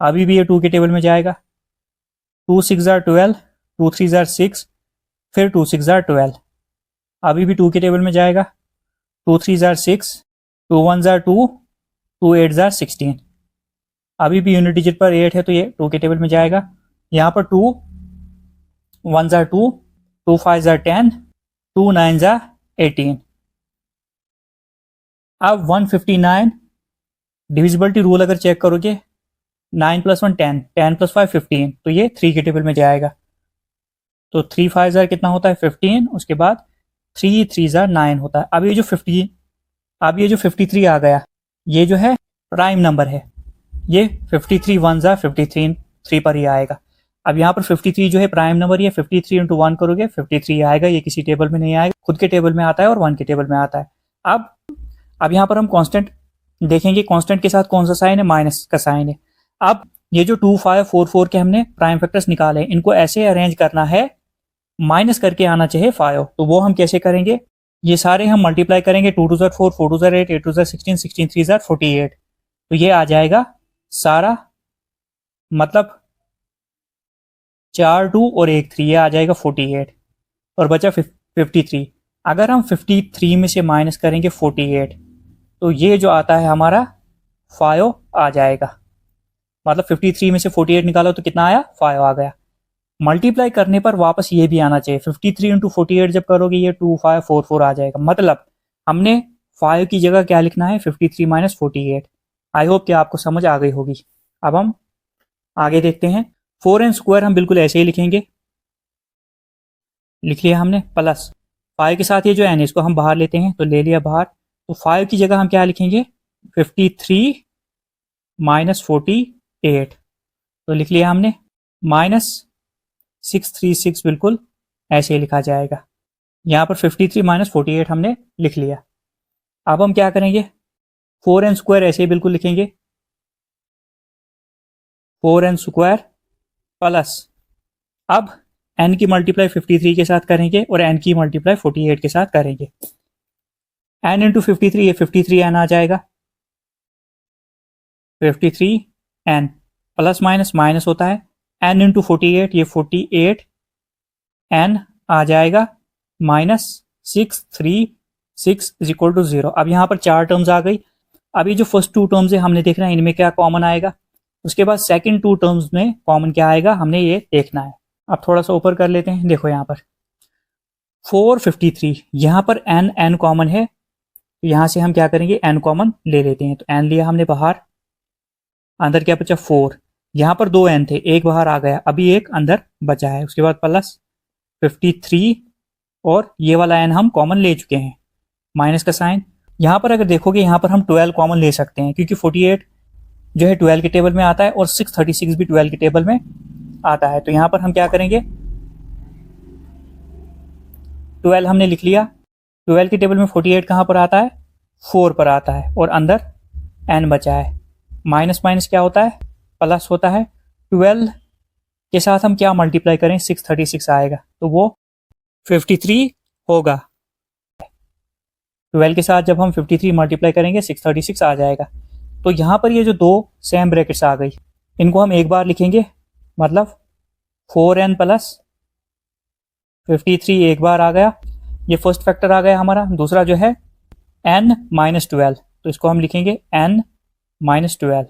A: अभी भी ये 2 के टेबल में जाएगा। 2 6 जार 12, 2 3 जार 6, फिर 2 6 जार 12, अभी भी 2 के टेबल में जाएगा। 2 3 जार 6, 2 1 जार 2, 2 8 जार 16, अभी भी यूनिट डिजिट पर 8 है तो ये 2 के टेबल में जाएगा। यहाँ पर 2 1 जार 2, 2 5 जार 10, 2 9 जार 18। अब 159 डिविजिबिलिटी रूल अगर चेक करोगे, 9 + 1 10, 10 + 5 15, तो ये 3 के टेबल में जाएगा। तो 3 5 जार कितना होता है 15, उसके बाद 3 3 जार 9 होता है। अब ये जो 53 आ गया, ये जो है प्राइम नंबर है, ये 53 1 जार 53 3 पर ही आएगा। अब यहाँ पर 53 जो है प्राइम नंबर, ये 53 × 1 करोगे 53 आएगा, ये किसी टेबल में नहीं आएगा, खुद के टेबल में आता है और 1 के टेबल में आता है। अब यहाँ पर हम कांस्टेंट देखेंगे, कांस्टेंट के साथ कौन सा साइन है, माइनस का साइन है। अब ये जो 2 5 4 4 के हमने प्राइम फैक्टर्स निकाले, इनको ऐसे अरेंज करना है माइनस करके आना चाहिए 5, तो वो हम कैसे करेंगे, ये सारे हम मल्टीप्लाई करेंगे। 2 2 जार 4, 4 2 जार 8, 8 2 जार 16, 16 3 जार 48, तो ये आ जाएगा सारा, मतलब 4 2 और 1 3, ये आ जाएगा 48 और बचा 53। अगर हम 53 में से माइनस करेंगे 48, तो ये जो आता है हमारा 5 आ जाएगा। मतलब 53 में से 48 निकालो तो कितना आया, 5 आ गया। मल्टीप्लाई करने पर वापस ये भी आना चाहिए, 53 × 48 जब करोगे ये 2 5 4 4 आ जाएगा। मतलब हमने 5 की जगह क्या लिखना है, 53 - 48। आई होप कि आपको समझ आ गई होगी। अब हम आगे देखते हैं। 4n² हम बिल्कुल ऐसे ही लिखेंगे, लिख लिया हमने, प्लस 5 के साथ ये जो n इसको हम बाहर लेते हैं, तो ले लिया बाहर। तो 5 की जगह हम क्या लिखेंगे, 53 - 48, तो लिख लिया हमने, -636 बिल्कुल ऐसे ही लिखा जाएगा। यहाँ पर 53 - 48 हमने लिख लिया। अब हम क्या करेंगे, 4n² ऐसे ही बिल्कुल लिखेंगे, 4n² प्लस, अब n की मल्टीप्लाई 53 के साथ करेंगे और n की मल्टीप्लाई 48 के साथ करेंगे। n × 53, ये 53n आ जाएगा, 53n प्लस माइनस माइनस होता है, n × 48, ये 48n आ जाएगा, -636 = 0। अब यहाँ पर 4 टर्म्स आ गई। अब ये जो फर्स्ट 2 टर्म्स है हमने देखना है इनमें क्या कॉमन आएगा, उसके बाद सेकंड 2 टर्म्स में कॉमन क्या आएगा हमने ये देखना है। अब थोड़ा सा ऊपर कर लेते हैं, देखो यहाँ पर 453, यहाँ पर n कॉमन है, तो यहाँ से हम क्या करेंगे, n कॉमन ले लेते हैं। तो n लिया हमने बाहर, अंदर क्या बचा 4, यहाँ पर 2 n थे, एक बाहर आ गया, अभी एक अंदर बचा है। उसके बाद प्लस 53 और ये वाला n हम कॉमन ले चुके हैं, माइनस का साइन। यहाँ पर अगर देखोगे यहाँ पर हम 12 कॉमन ले सकते हैं, क्योंकि 48 जो है 12 के टेबल में आता है और 636 भी 12 के टेबल में आता है। तो यहाँ पर हम क्या करेंगे, 12 हमने लिख लिया, 12 के टेबल में 48 कहाँ पर आता है, 4 पर आता है, और अंदर n बचा है। माइनस माइनस क्या होता है, प्लस होता है। 12 के साथ हम क्या मल्टीप्लाई करें, 636 आएगा, तो वो 53 होगा। 12 के साथ जब हम 53 मल्टीप्लाई करेंगे 636 आ जाएगा। तो यहाँ पर ये जो 2 सेम ब्रैकेट्स आ गई, इनको हम एक बार लिखेंगे, मतलब 4n प्लस 53 एक बार आ गया, ये फर्स्ट फैक्टर आ गया हमारा। दूसरा जो है n - 12, तो इसको हम लिखेंगे n - 12।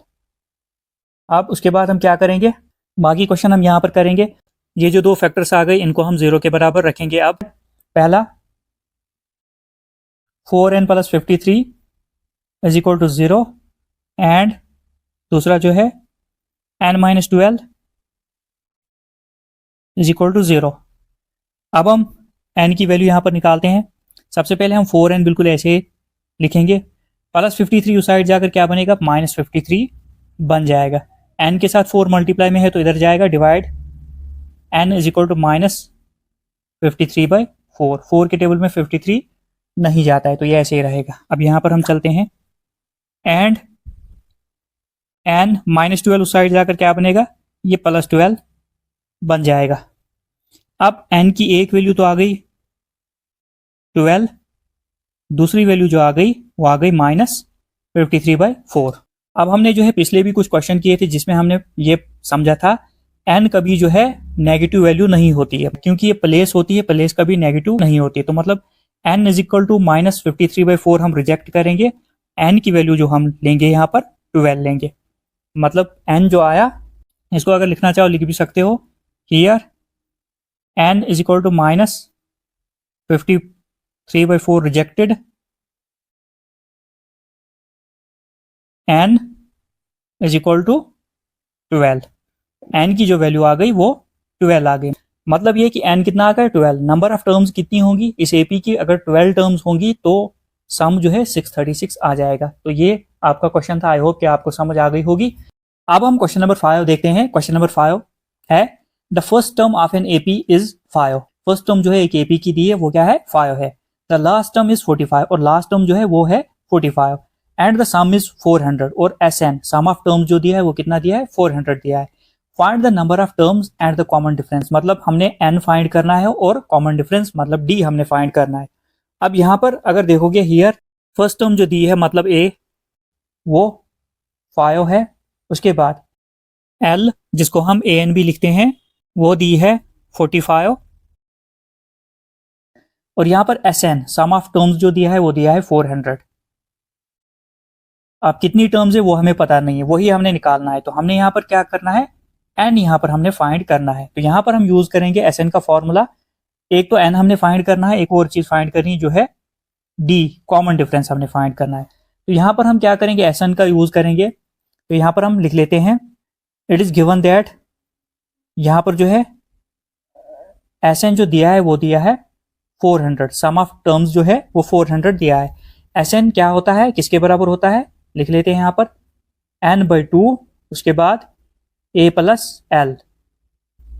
A: अब उसके बाद हम क्या करेंगे, बाकी क्वेश्चन हम यहाँ पर करेंगे। ये जो 2 फैक्टर्स आ गए इनको हम 0 के बराबर रखेंगे। अब पहला 4n + 53 = 0, एंड दूसरा जो है n - 12 = 0। अब हम n की वैल्यू यहाँ पर निकालते हैं। सबसे पहले हम 4n बिल्कुल ऐसे लिखेंगे, प्लस 53 उस साइड जाकर क्या बनेगा, -53 बन जाएगा। n के साथ 4 मल्टीप्लाई में है तो इधर जाएगा, डिवाइड n = -53/4। 4 के टेबल में 53 नहीं जाता है, तो ये ऐसे ही रहेगा। अब यहाँ पर हम चलते हैं, एंड n - 12 उस साइड जाकर क्या बनेगा, ये +12 बन जाएगा। अब n की एक वैल्यू तो आ गई 12, दूसरी वैल्यू जो आ गई वो आ गई -53/4। अब हमने जो है पिछले भी कुछ क्वेश्चन किए थे जिसमें हमने ये समझा था n कभी जो है नेगेटिव वैल्यू नहीं होती है, क्योंकि ये प्लेस होती है, प्लेस कभी नेगेटिव नहीं होती है। तो मतलब n इज इक्वल टू -53/4 हम रिजेक्ट करेंगे, n की वैल्यू जो हम लेंगे यहाँ पर 12 लेंगे। मतलब n जो आया, इसको अगर लिखना चाहो लिख भी सकते हो, here n is equal to -53/4 rejected, n is equal to 12। n की जो वैल्यू आ गई वो 12 आ गई। मतलब ये कि n कितना आ गया, 12। नंबर ऑफ टर्म्स कितनी होंगी इस एपी की, अगर 12 टर्म्स होंगी तो सम जो है 636 आ जाएगा। तो ये आपका क्वेश्चन था, आई होप कि आपको समझ आ गई होगी। अब हम क्वेश्चन नंबर 5 देखते हैं। क्वेश्चन नंबर 5 है the first term of an AP is 5। First term जो है एक एपी की दी है वो क्या है, 5 है। द लास्ट टर्म इज 45 और लास्ट टर्म जो है वो है 45 एंड द सम इज 400 और S N sum of terms जो दिया है वो कितना दिया है, 400 दिया है। Find the number of terms and the common difference, मतलब हमने n फाइंड करना है और कॉमन डिफरेंस मतलब d हमने फाइंड करना है। अब यहाँ पर अगर देखोगे हियर फर्स्ट टर्म जो दी है मतलब a वो 5 है, उसके बाद l जिसको हम an भी लिखते हैं वो दी है 45 और यहाँ पर sn सम ऑफ टर्म्स जो दिया है वो दिया है 400। अब कितनी टर्म्स है वो हमें पता नहीं है, वही हमने निकालना है। तो हमने यहाँ पर क्या करना है, n यहाँ पर हमने फाइंड करना है। तो यहाँ पर हम यूज करेंगे sn का फॉर्मूला। एक तो n हमने फाइंड करना है, एक और चीज फाइंड करनी है जो है d कॉमन डिफरेंस हमने फाइंड करना है। तो यहाँ पर हम क्या करेंगे, sn का यूज करेंगे। तो यहाँ पर हम लिख लेते हैं इट इज गिवन दैट, यहाँ पर जो है sn जो दिया है वो दिया है 400, सम ऑफ टर्म्स जो है वो 400 दिया है। sn क्या होता है, किसके बराबर होता है, लिख लेते हैं यहाँ पर n/2 उसके बाद a plus L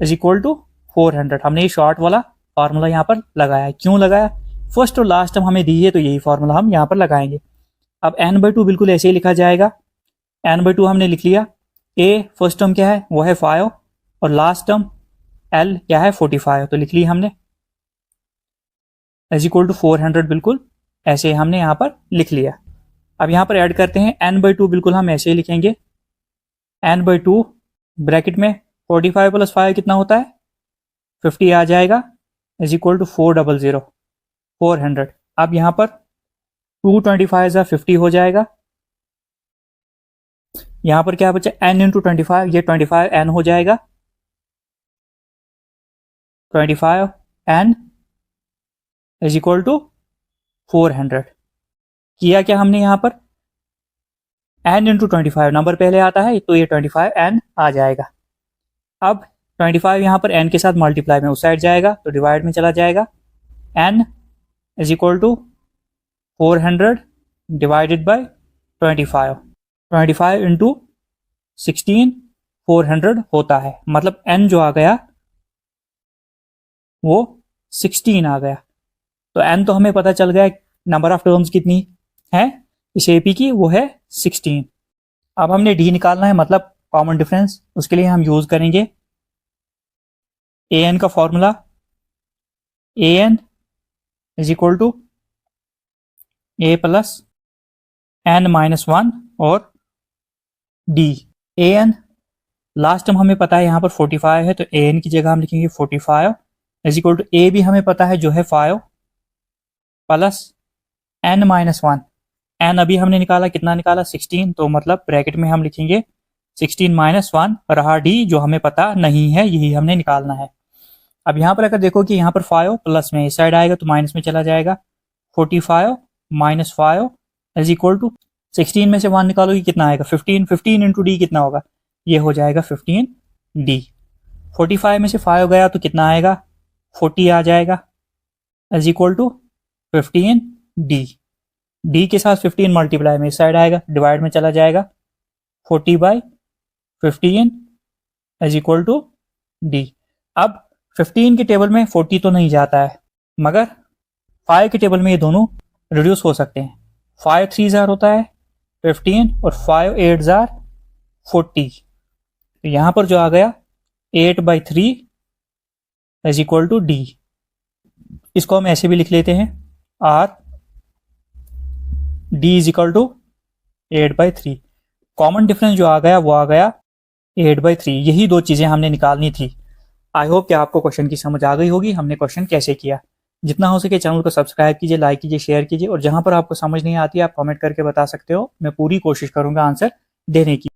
A: is equal to 400। हमने ये शॉर्ट वाला फार्मूला यहाँ पर लगाया है। क्यों लगाया, फर्स्ट और लास्ट टर्म हमें दी है तो यही फार्मूला हम यहाँ पर लगाएंगे। अब n/2 बिल्कुल ऐसे ही लिखा जाएगा, n/2 हमने लिख लिया। a फर्स्ट टर्म क्या है वो है 5 और लास्ट टर्म l क्या है 45, तो लिख ली हमने इज इक्वल टू 400, बिल्कुल ऐसे हमने यहाँ पर लिख लिया। अब यहाँ पर ऐड करते हैं n/2, बिल्कुल हम ऐसे ही लिखेंगे n/2 ब्रैकेट में 45 प्लस 5 कितना होता है 50 आ जाएगा इज इक्वल टू 400। अब यहाँ पर 225 50 हो जाएगा। यहाँ पर क्या बचा n इंटू 25, ये 25 n हो जाएगा, 25 n इज इक्वल टू 400। किया क्या हमने यहाँ पर n इंटू 25, नंबर पहले आता है तो ये 25 n आ जाएगा। अब 25 यहाँ पर n के साथ मल्टीप्लाई में उस साइड जाएगा तो डिवाइड में चला जाएगा, n is equal to 400 divided by 25 into 16 400 होता है। मतलब n जो आ गया वो 16 आ गया। तो n तो हमें पता चल गया, नंबर ऑफ टर्म्स कितनी है इस एपी की वो है 16। अब हमने d निकालना है, मतलब कॉमन डिफरेंस। उसके लिए हम यूज करेंगे an का formula, an is equal to a plus n-1 और d। an लास्ट टर्म हमें पता है यहाँ पर 45 है तो an की जगह हम लिखेंगे 45 इज इक्वल टू a भी हमें पता है जो है 5 प्लस n-1। n अभी हमने निकाला, कितना निकाला 16, तो मतलब ब्रैकेट में हम लिखेंगे 16 - 1, रहा d जो हमें पता नहीं है, यही हमने निकालना है। अब यहाँ पर अगर देखो कि यहाँ पर 5 प्लस में इस साइड आएगा तो माइनस में चला जाएगा, 45 - 5 इज इक्वल टू 16 में से 1 निकालोगे कितना आएगा 15, 15 इंटू डी कितना होगा, ये हो जाएगा 15d। 45 में से 5 गया तो कितना आएगा 40 आ जाएगा is equal to 15d। d के साथ 15 मल्टीप्लाई में इस साइड आएगा, डिवाइड में चला जाएगा, 40/15 इज इक्वल टू d। अब 15 के टेबल में 40 तो नहीं जाता है, मगर 5 के टेबल में ये दोनों रिड्यूस हो सकते हैं। 5 3 होता है 15 और 5 8 40। तो यहाँ पर जो आ गया 8/3 इज इक्वल टू d। इसको हम ऐसे भी लिख लेते हैं r d is equal to 8/3। Common difference जो आ गया वो आ गया 8/3। यही दो चीज़ें हमने निकालनी थी। आई होप कि आपको क्वेश्चन की समझ आ गई होगी हमने क्वेश्चन कैसे किया। जितना हो सके चैनल को सब्सक्राइब कीजिए, लाइक कीजिए, शेयर कीजिए, और जहां पर आपको समझ नहीं आती आप कमेंट करके बता सकते हो। मैं पूरी कोशिश करूंगा आंसर देने की।